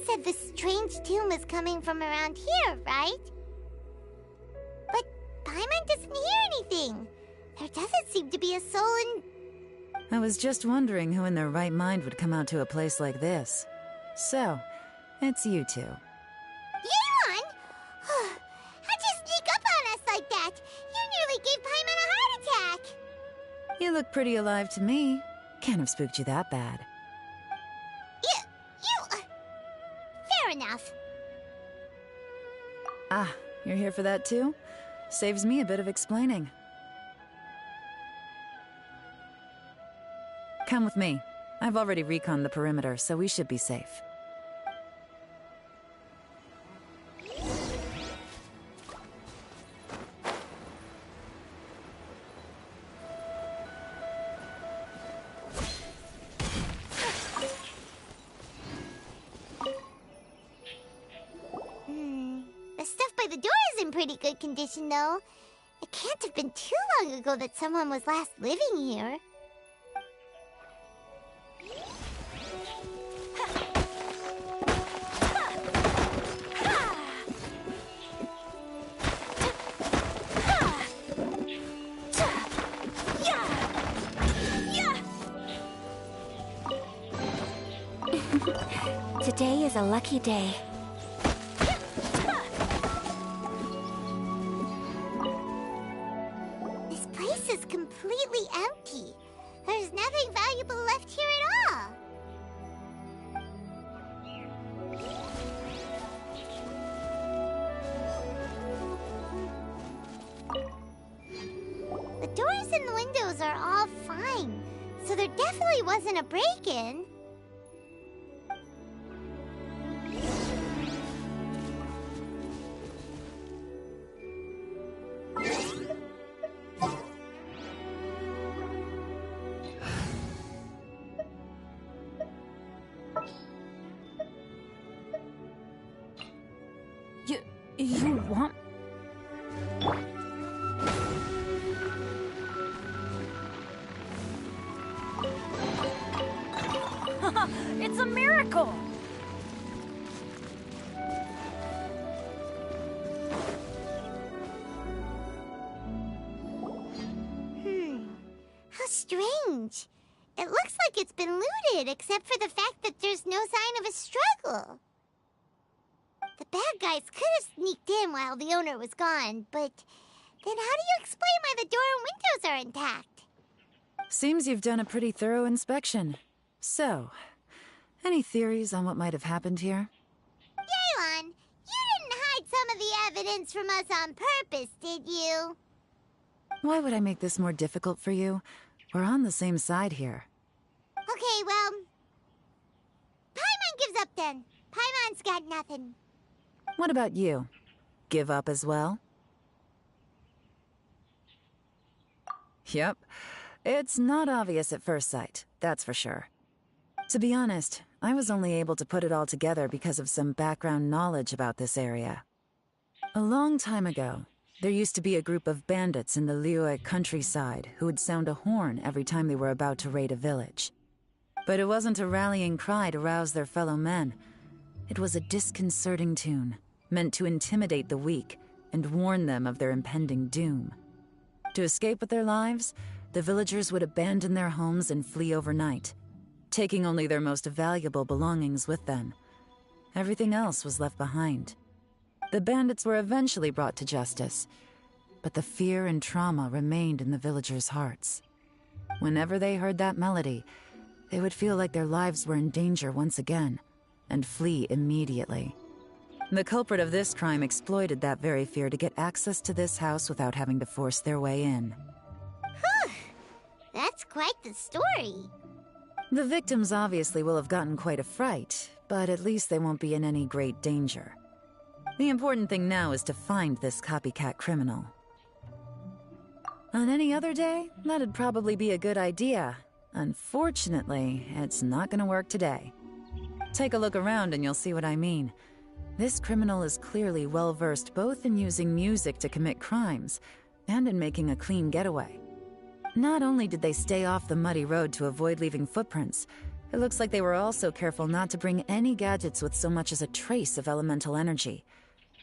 Said the strange tomb is coming from around here, right? But Paimon doesn't hear anything. There doesn't seem to be a soul in... I was just wondering who in their right mind would come out to a place like this. So, it's you two. Yeon! How'd you sneak up on us like that? You nearly gave Paimon a heart attack! You look pretty alive to me. Can't have spooked you that bad. Fair enough. Ah, you're here for that too? Saves me a bit of explaining. Come with me. I've already reconned the perimeter, so we should be safe. The stuff by the door is in pretty good condition, though. It can't have been too long ago that someone was last living here. Today is a lucky day. This place is completely empty. There's nothing valuable left here at all. The doors and windows are all fine, so there definitely wasn't a break-in. You want... It's a miracle! How strange. It looks like it's been looted, except for the fact that there's no sign of a struggle. The bad guys could have sneaked in while the owner was gone, but then how do you explain why the door and windows are intact? Seems you've done a pretty thorough inspection. So, any theories on what might have happened here? Yelan, you didn't hide some of the evidence from us on purpose, did you? Why would I make this more difficult for you? We're on the same side here. Okay, well... Paimon gives up then. Paimon's got nothing. What about you? Give up as well? Yep. It's not obvious at first sight, that's for sure. To be honest, I was only able to put it all together because of some background knowledge about this area. A long time ago, there used to be a group of bandits in the Liyue countryside who would sound a horn every time they were about to raid a village. But it wasn't a rallying cry to rouse their fellow men. It was a disconcerting tune, meant to intimidate the weak and warn them of their impending doom. To escape with their lives, the villagers would abandon their homes and flee overnight, taking only their most valuable belongings with them. Everything else was left behind. The bandits were eventually brought to justice, but the fear and trauma remained in the villagers' hearts. Whenever they heard that melody, they would feel like their lives were in danger once again, and flee immediately. The culprit of this crime exploited that very fear to get access to this house without having to force their way in. Whew! That's quite the story. The victims obviously will have gotten quite a fright, but at least they won't be in any great danger. The important thing now is to find this copycat criminal. On any other day, that'd probably be a good idea. Unfortunately, it's not gonna work today. Take a look around and you'll see what I mean. This criminal is clearly well-versed both in using music to commit crimes and in making a clean getaway. Not only did they stay off the muddy road to avoid leaving footprints, it looks like they were also careful not to bring any gadgets with so much as a trace of elemental energy.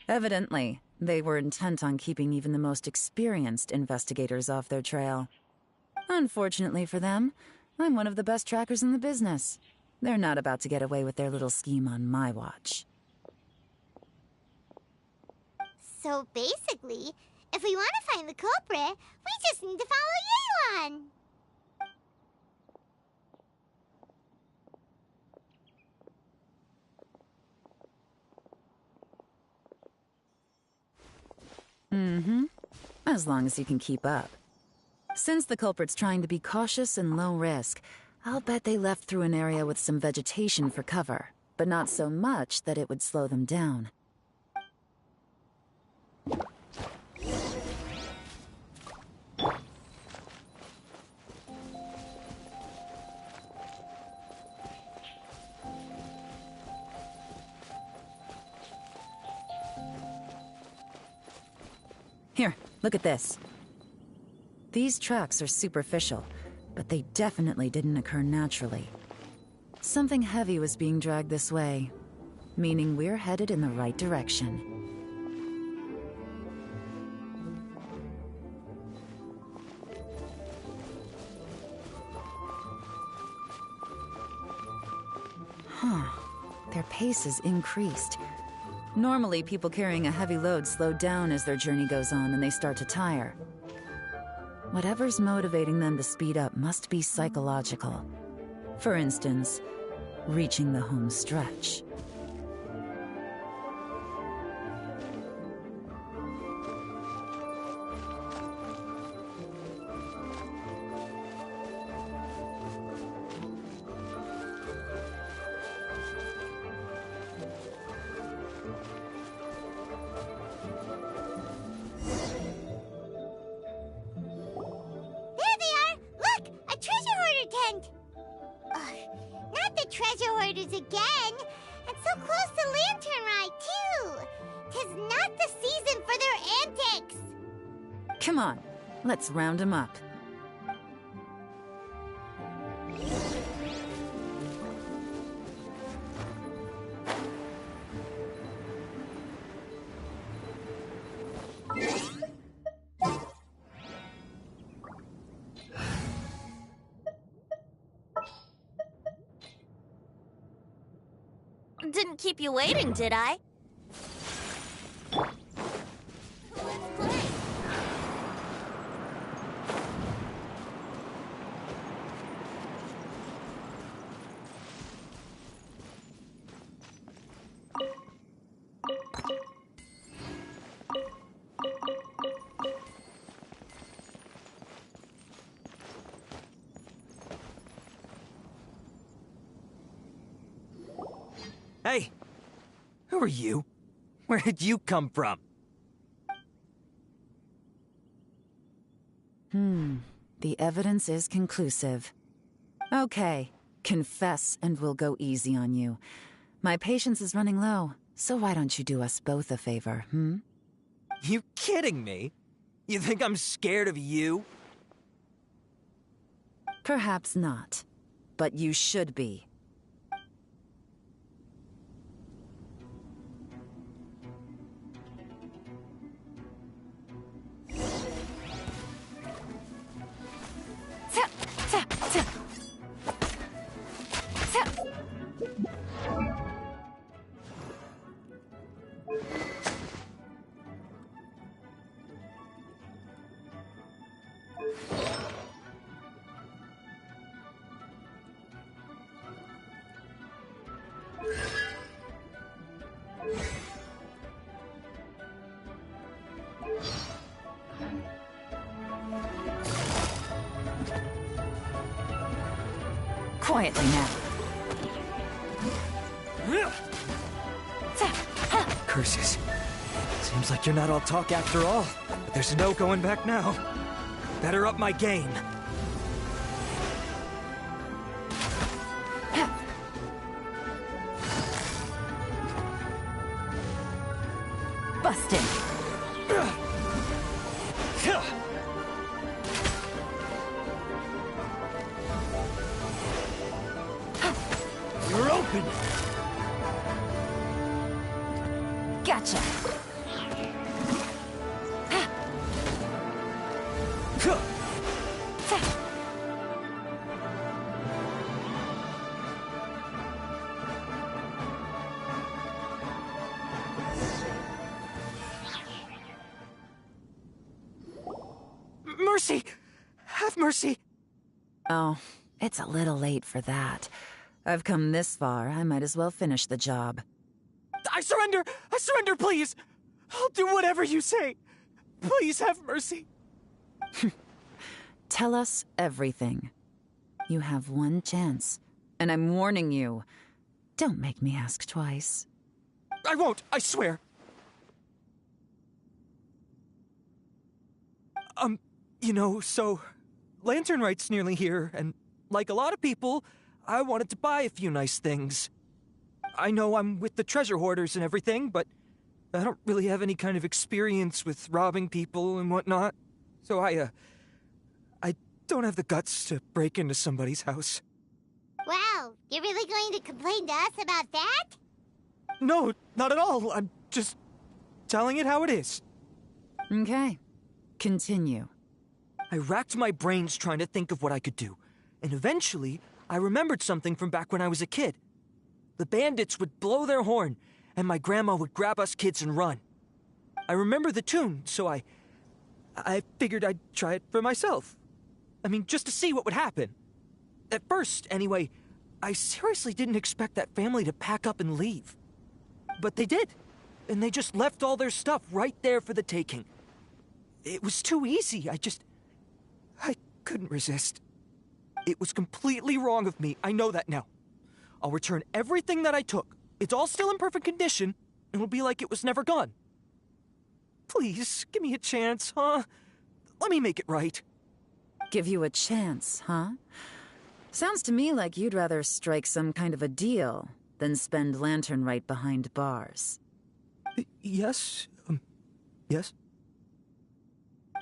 Evidently, they were intent on keeping even the most experienced investigators off their trail. Unfortunately for them, I'm one of the best trackers in the business. They're not about to get away with their little scheme on my watch. So basically, if we want to find the culprit, we just need to follow Yelan. As long as you can keep up. Since the culprit's trying to be cautious and low risk, I'll bet they left through an area with some vegetation for cover, but not so much that it would slow them down. Here, look at this. These tracks are superficial, but they definitely didn't occur naturally. Something heavy was being dragged this way, meaning we're headed in the right direction. Their pace is increased. Normally, people carrying a heavy load slow down as their journey goes on and they start to tire. Whatever's motivating them to speed up must be psychological. For instance, reaching the home stretch. Treasure hoarders again! And so close to Lantern Rite, too! 'Tis not the season for their antics! Come on, let's round them up. Didn't keep you waiting, did I? Hey! Who are you? Where did you come from? The evidence is conclusive. Okay, confess and we'll go easy on you. My patience is running low, so why don't you do us both a favor, You kidding me? You think I'm scared of you? Perhaps not, but you should be. Quietly now. Curses. Seems like you're not all talk after all. But there's no going back now. Better up my game. Busted. You're open. Gotcha. Mercy! Have mercy! Oh, it's a little late for that. I've come this far, I might as well finish the job. I surrender! I surrender, please! I'll do whatever you say. Please have mercy. Tell us everything. You have one chance, and I'm warning you. Don't make me ask twice. I won't, I swear. You know, so Lantern Rite's nearly here, and like a lot of people, I wanted to buy a few nice things. I know I'm with the treasure hoarders and everything, but I don't really have any kind of experience with robbing people and whatnot. So I don't have the guts to break into somebody's house. Wow, you're really going to complain to us about that? No, not at all. I'm just telling it how it is. Okay, continue. I racked my brains trying to think of what I could do, and eventually I remembered something from back when I was a kid. The bandits would blow their horn, and my grandma would grab us kids and run. I remember the tune, so I figured I'd try it for myself. I mean, just to see what would happen. At first, anyway, I seriously didn't expect that family to pack up and leave. But they did, and they just left all their stuff right there for the taking. It was too easy, I couldn't resist. It was completely wrong of me, I know that now. I'll return everything that I took. It's all still in perfect condition, and it'll be like it was never gone. Please, give me a chance, huh? Let me make it right. Give you a chance, huh? Sounds to me like you'd rather strike some kind of a deal than spend Lantern Rite behind bars. Yes? Yes?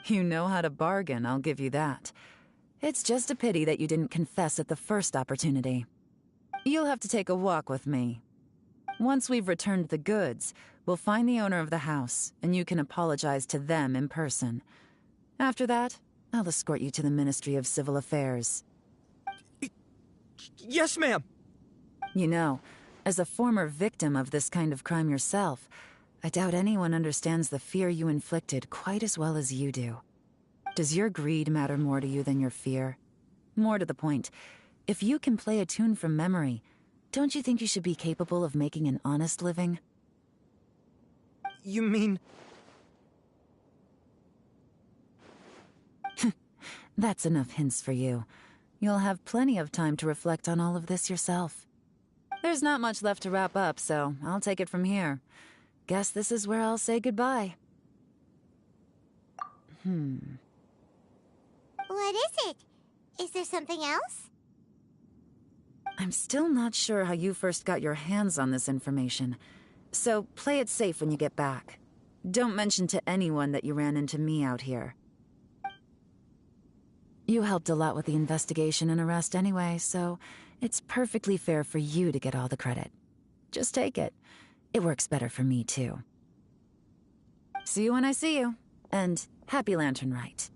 You know how to bargain, I'll give you that. It's just a pity that you didn't confess at the first opportunity. You'll have to take a walk with me. Once we've returned the goods, we'll find the owner of the house, and you can apologize to them in person. After that, I'll escort you to the Ministry of Civil Affairs. Yes, ma'am. You know, As a former victim of this kind of crime yourself, I doubt anyone understands the fear you inflicted quite as well as you do. Does your greed matter more to you than your fear? More to the point, if you can play a tune from memory, don't you think you should be capable of making an honest living? You mean... That's enough hints for you. You'll have plenty of time to reflect on all of this yourself. There's not much left to wrap up, so I'll take it from here. Guess this is where I'll say goodbye. What is it? Is there something else? I'm still not sure how you first got your hands on this information, so play it safe when you get back. Don't mention to anyone that you ran into me out here. You helped a lot with the investigation and arrest anyway, so it's perfectly fair for you to get all the credit. Just take it. It works better for me, too. See you when I see you, and happy Lantern Rite.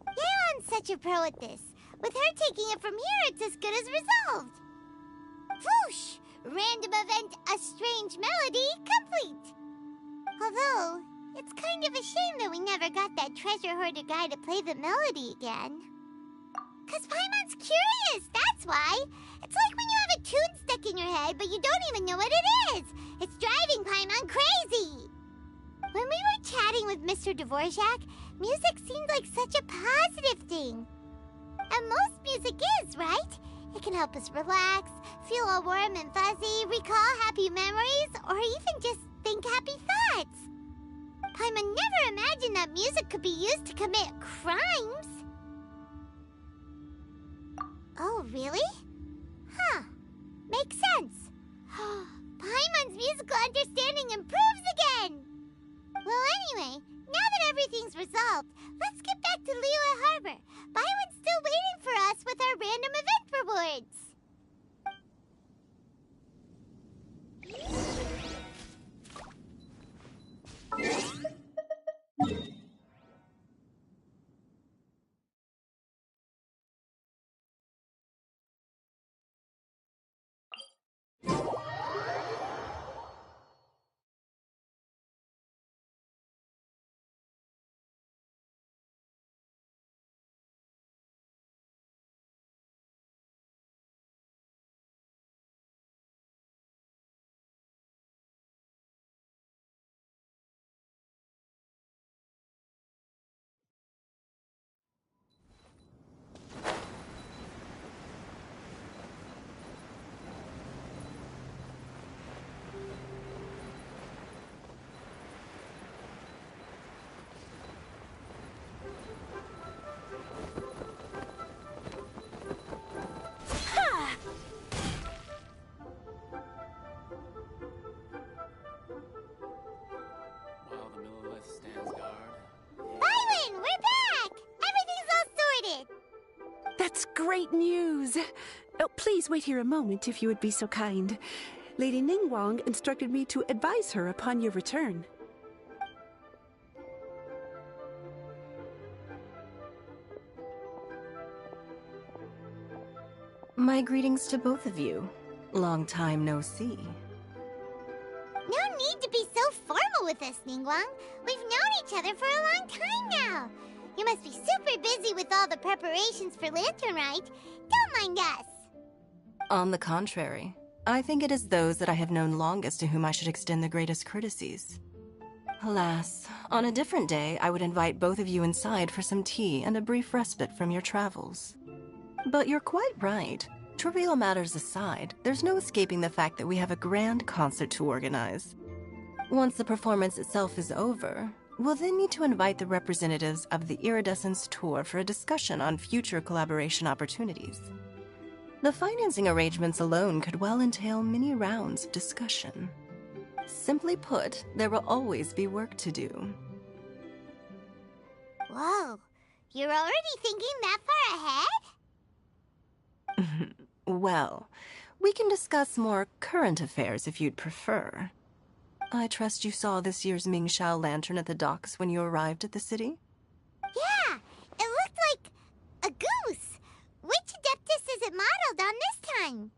Yeon's such a pro at this. With her taking it from here, it's as good as resolved. Whoosh! Random event, a strange melody, complete. Although, it's kind of a shame that we never got that treasure hoarder guy to play the melody again. 'Cause Paimon's curious, that's why. It's like when you have a tune stuck in your head, but you don't even know what it is. It's driving Paimon crazy. When we were chatting with Mr. Dvorak, music seemed like such a positive thing. And most music is, right? It can help us relax, feel all warm and fuzzy, recall happy memories, or even just think happy thoughts. Paimon never imagined that music could be used to commit crimes. Oh, really? Huh. Makes sense. Paimon's musical understanding improves again! Well, anyway, now that everything's resolved, let's get back to Liyue Harbor. Byron's still waiting for us with our random event rewards. While the Millilith stands guard. Byron, we're back! Everything's all sorted! That's great news! Oh, please wait here a moment if you would be so kind. Lady Ningguang instructed me to advise her upon your return. My greetings to both of you. Long time no see. No need to be so formal with us, Ningguang. We've known each other for a long time now. You must be super busy with all the preparations for Lantern Rite. Don't mind us. On the contrary, I think it is those that I have known longest to whom I should extend the greatest courtesies. Alas, on a different day, I would invite both of you inside for some tea and a brief respite from your travels. But you're quite right. Trivial matters aside, there's no escaping the fact that we have a grand concert to organize. Once the performance itself is over, we'll then need to invite the representatives of the Iridescence Tour for a discussion on future collaboration opportunities. The financing arrangements alone could well entail many rounds of discussion. Simply put, there will always be work to do. Whoa, you're already thinking that far ahead? Well, we can discuss more current affairs if you'd prefer. I trust you saw this year's Mingxiao lantern at the docks when you arrived at the city? Yeah, it looked like a goose. Which Adeptus is it modeled on this time?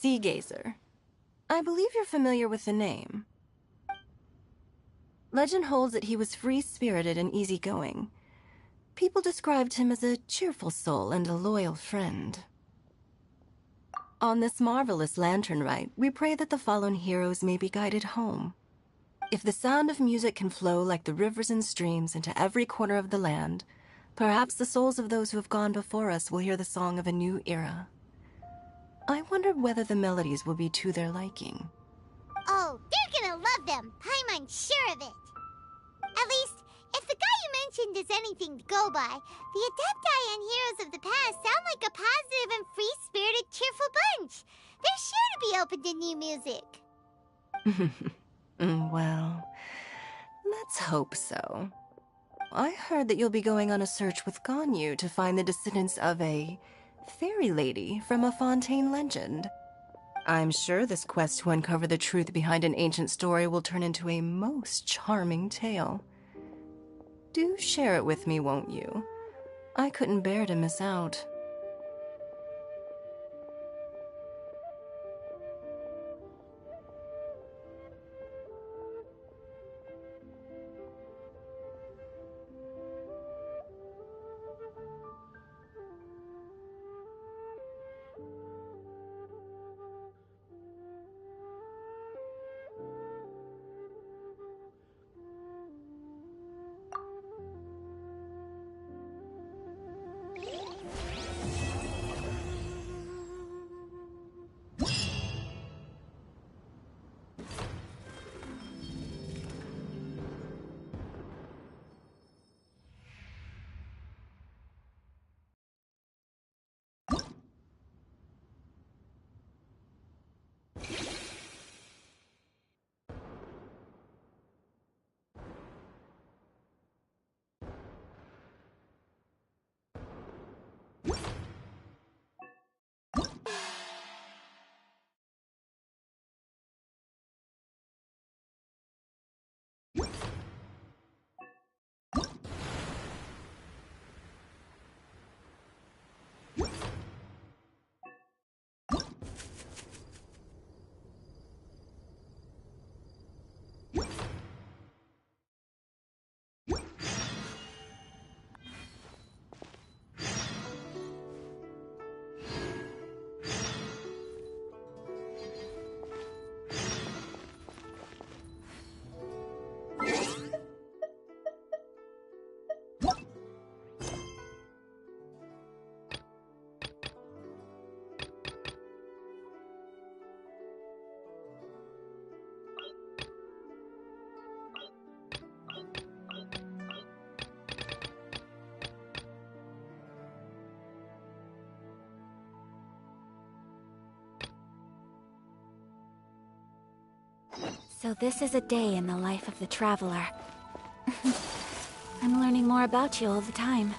Sea Gazer. I believe you're familiar with the name. Legend holds that he was free-spirited and easygoing. People described him as a cheerful soul and a loyal friend. On this marvelous lantern rite, we pray that the fallen heroes may be guided home. If the sound of music can flow like the rivers and streams into every corner of the land, perhaps the souls of those who have gone before us will hear the song of a new era. I wondered whether the melodies will be to their liking. Oh, they're gonna love them. Paimon's sure of it. At least, if the guy you mentioned is anything to go by, the Adepti and Heroes of the Past sound like a positive and free-spirited, cheerful bunch. They're sure to be open to new music. Well, let's hope so. I heard that you'll be going on a search with Ganyu to find the descendants of a fairy lady from a Fontaine legend. I'm sure this quest to uncover the truth behind an ancient story will turn into a most charming tale. Do share it with me, won't you? I couldn't bear to miss out. So this is a day in the life of the Traveler. I'm learning more about you all the time.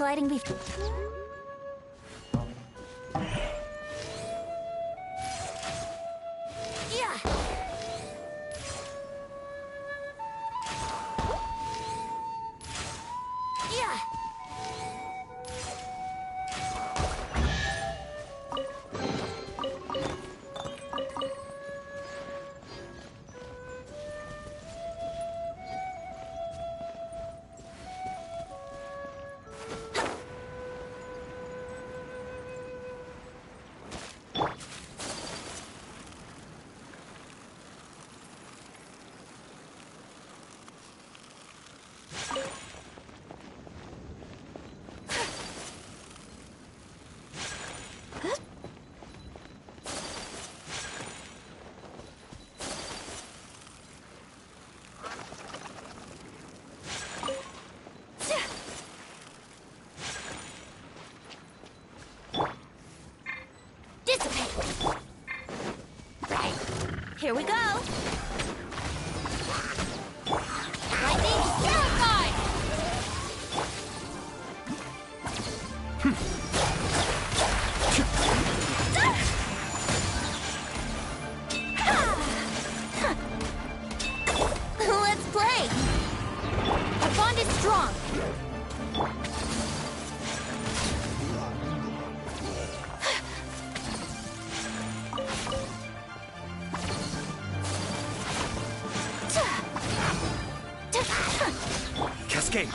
gliding Yeah. Yeah. Dissipate. Right. Here we go. Lightning terrified. Let's play. Our bond is strong. Cascade!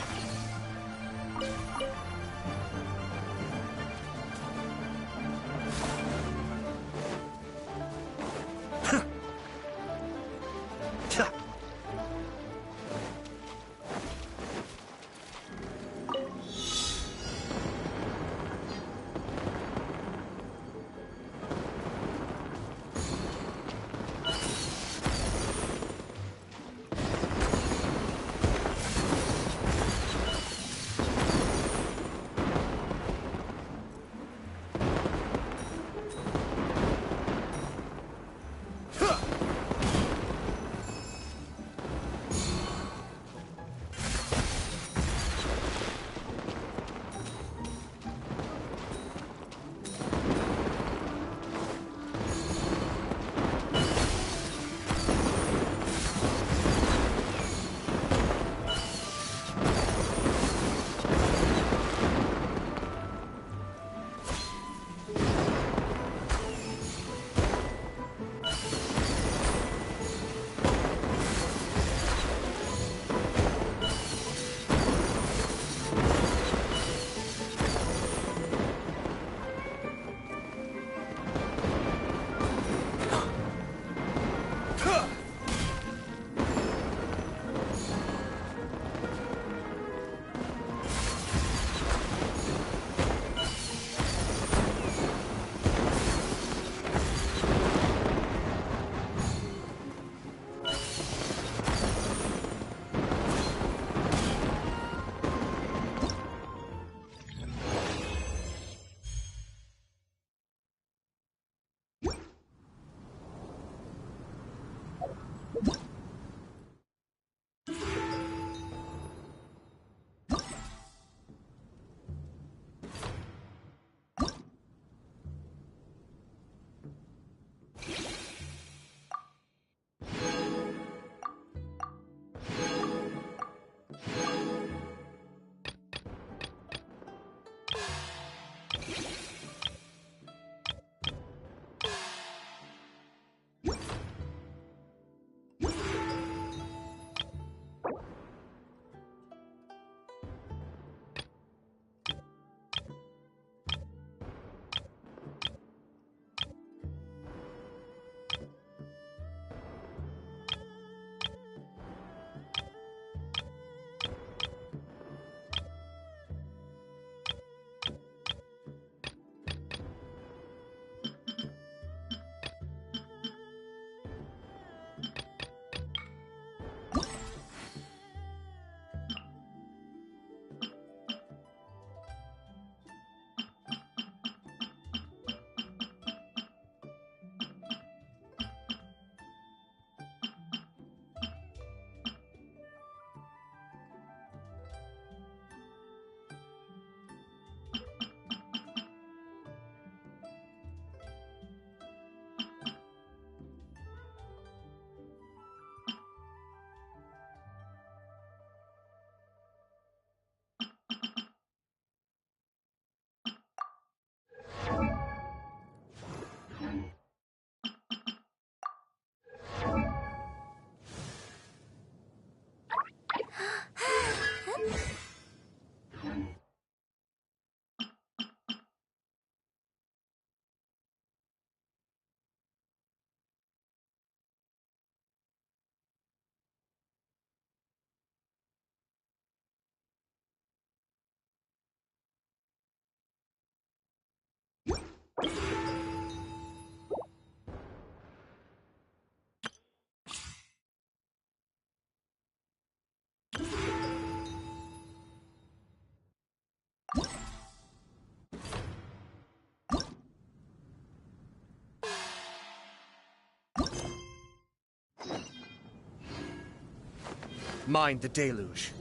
Mind the deluge.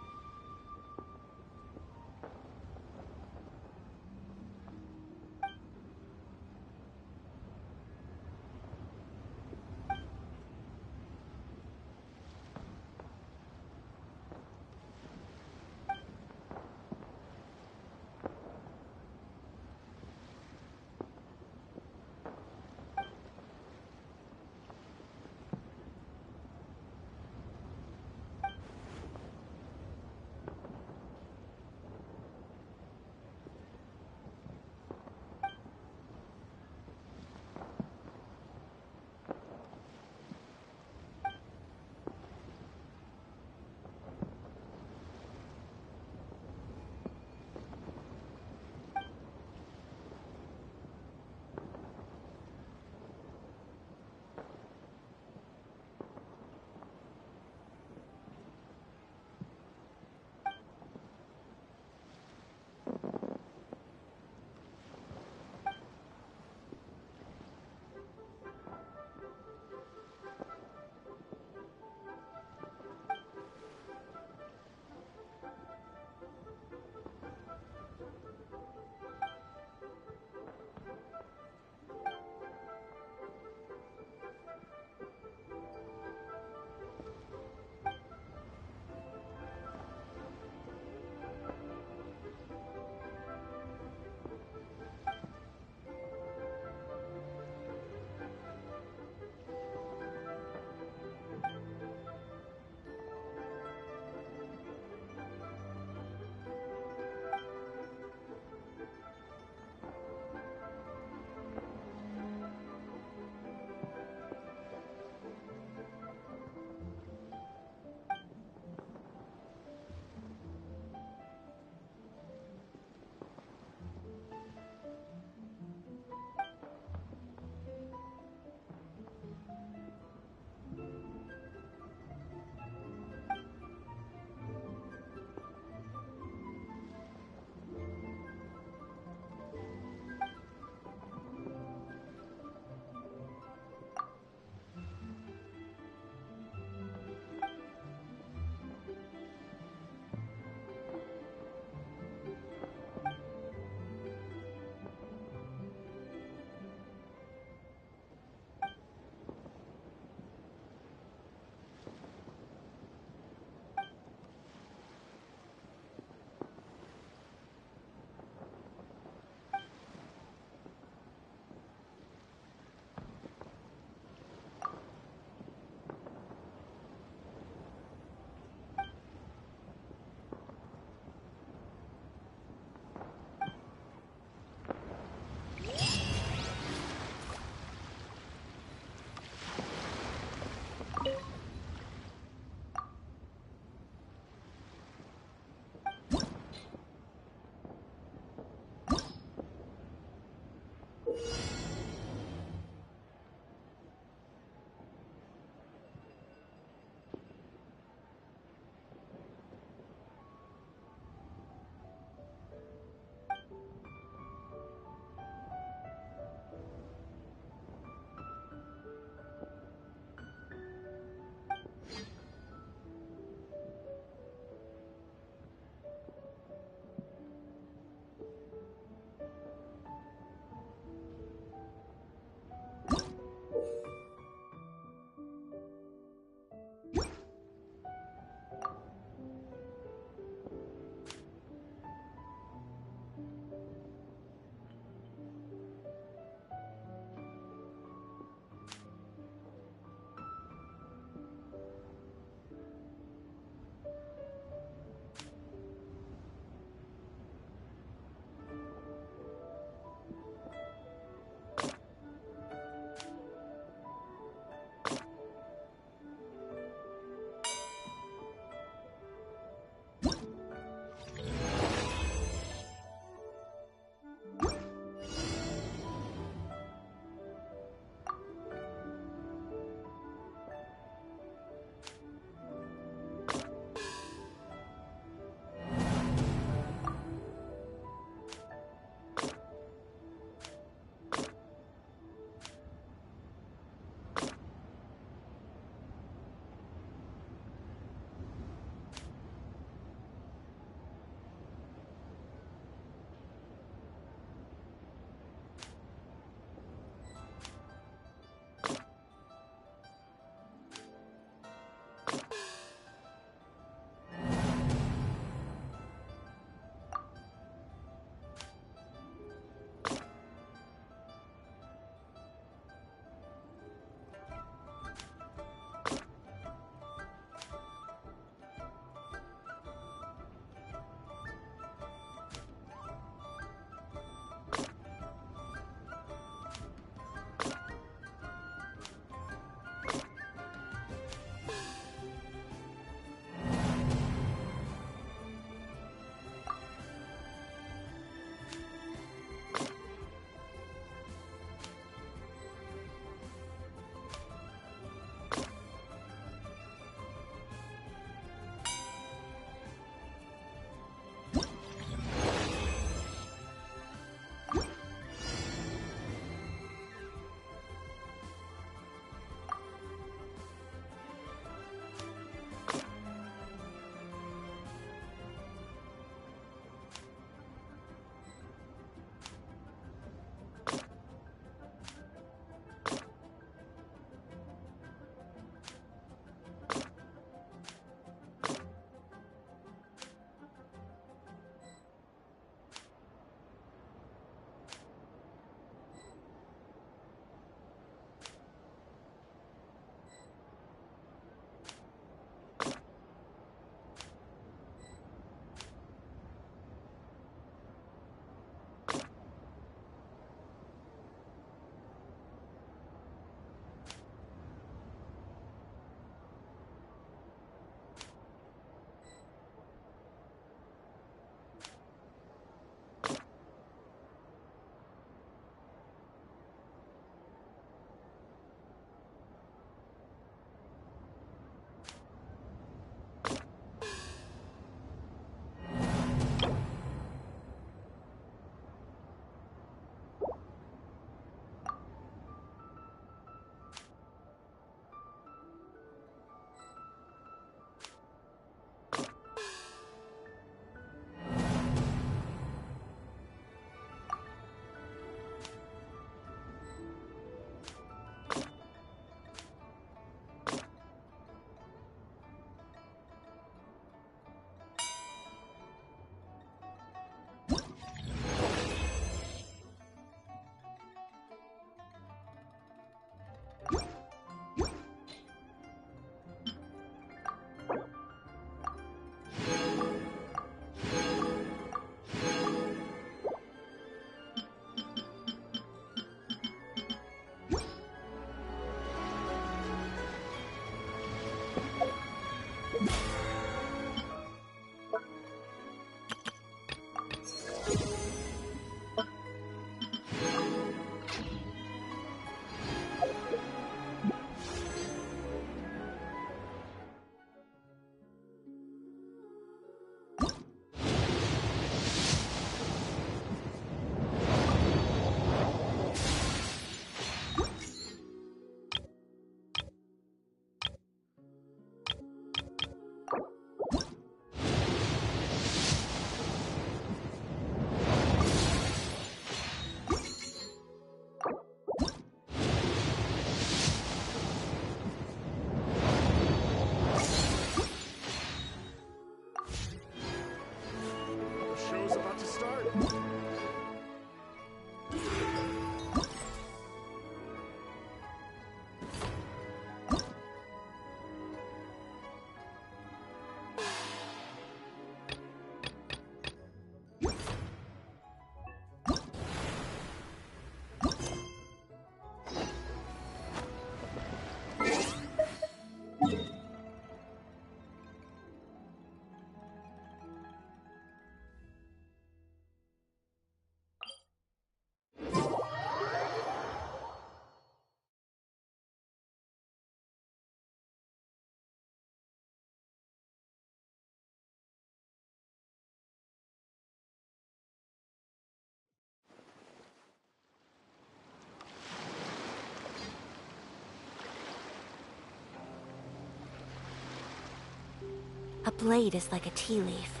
blade is like a tea leaf.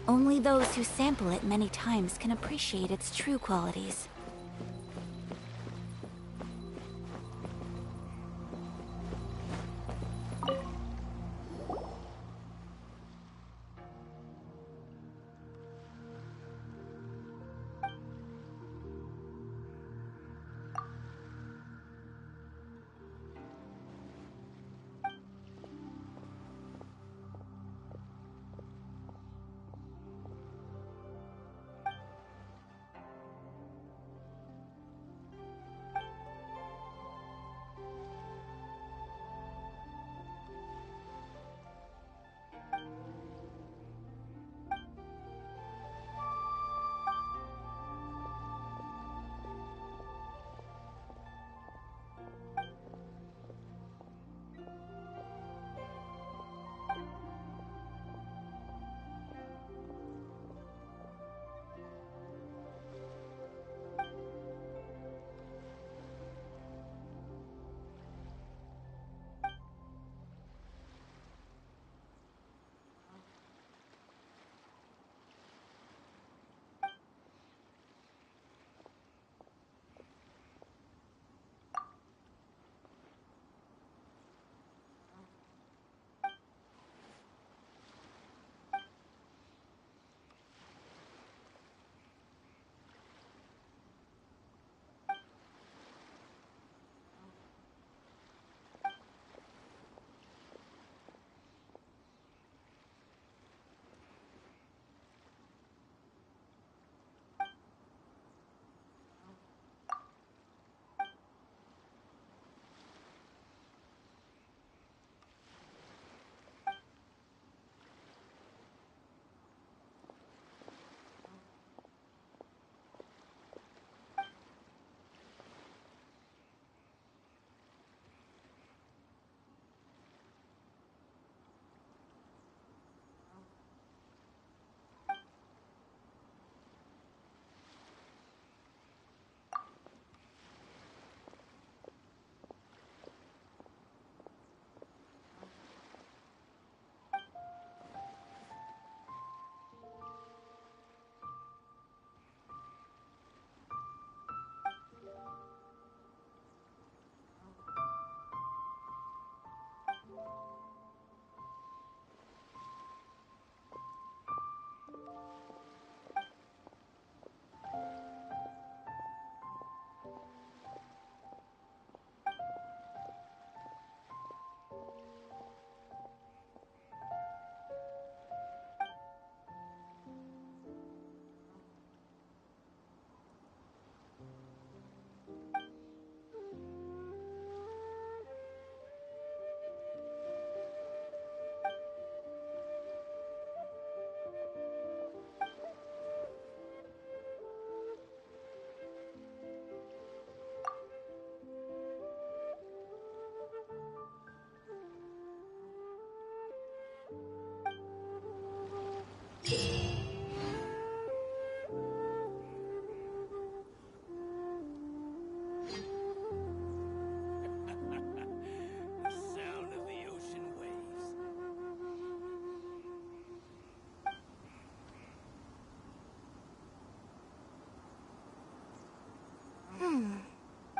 Only those who sample it many times can appreciate its true qualities.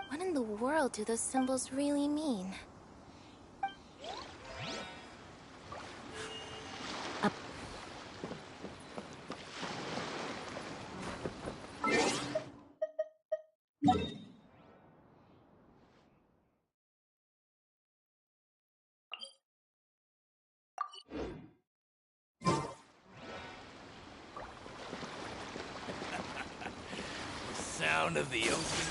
What in the world do those symbols really mean? The sound of the ocean.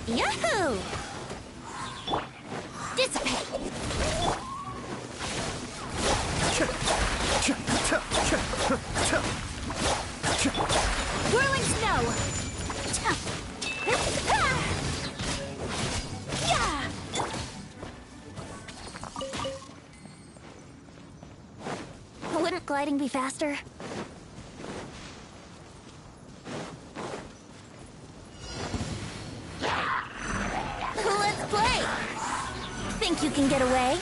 Yahoo! Dissipate! Whirling snow! Yeah! Wouldn't gliding be faster? Let's play! Think you can get away?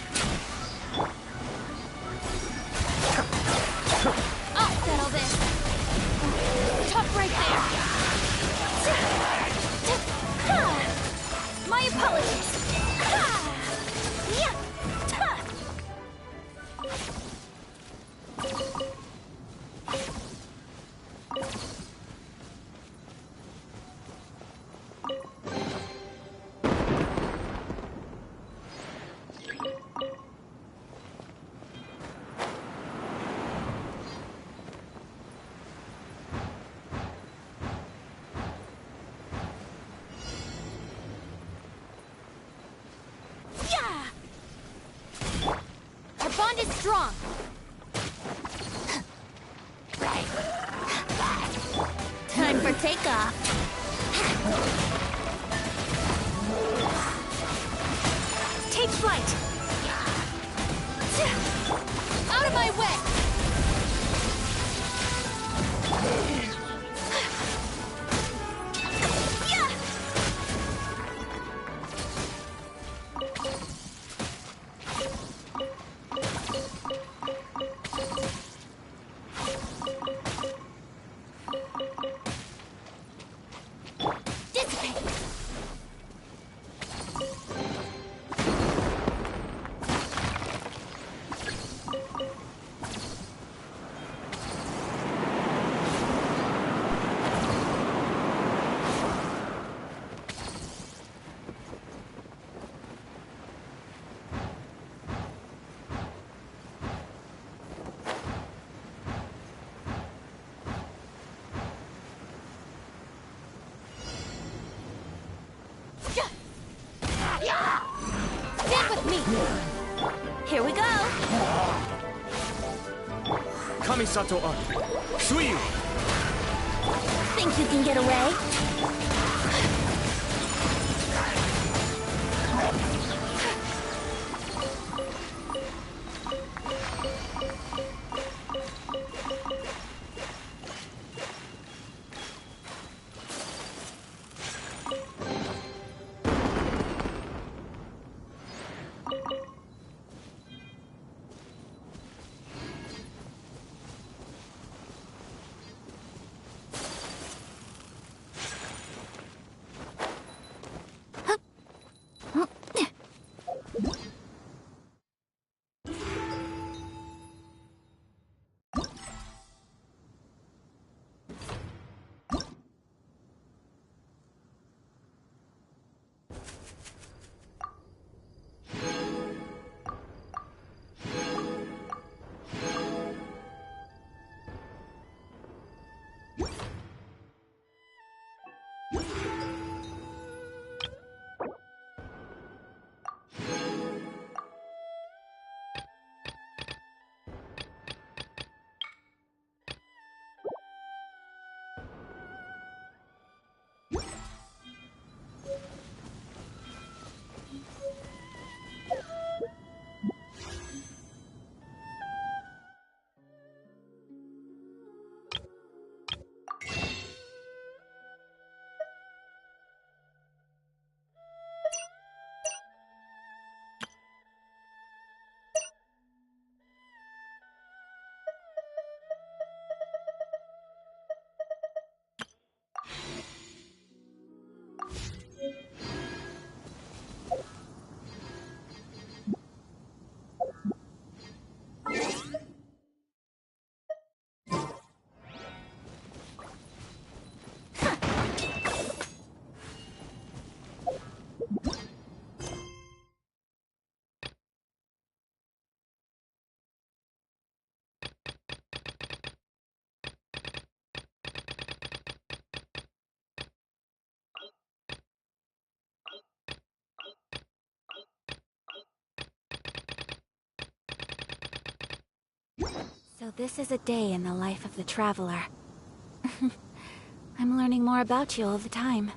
I'll settle this! Tough right there! My apologies! Yeah! Our bond is strong. take off. Take flight! Out of my way! Stand with me! Here we go! Kamisato Art. Suiyu! Think you can get away? So this is a day in the life of the traveler. I'm learning more about you all the time.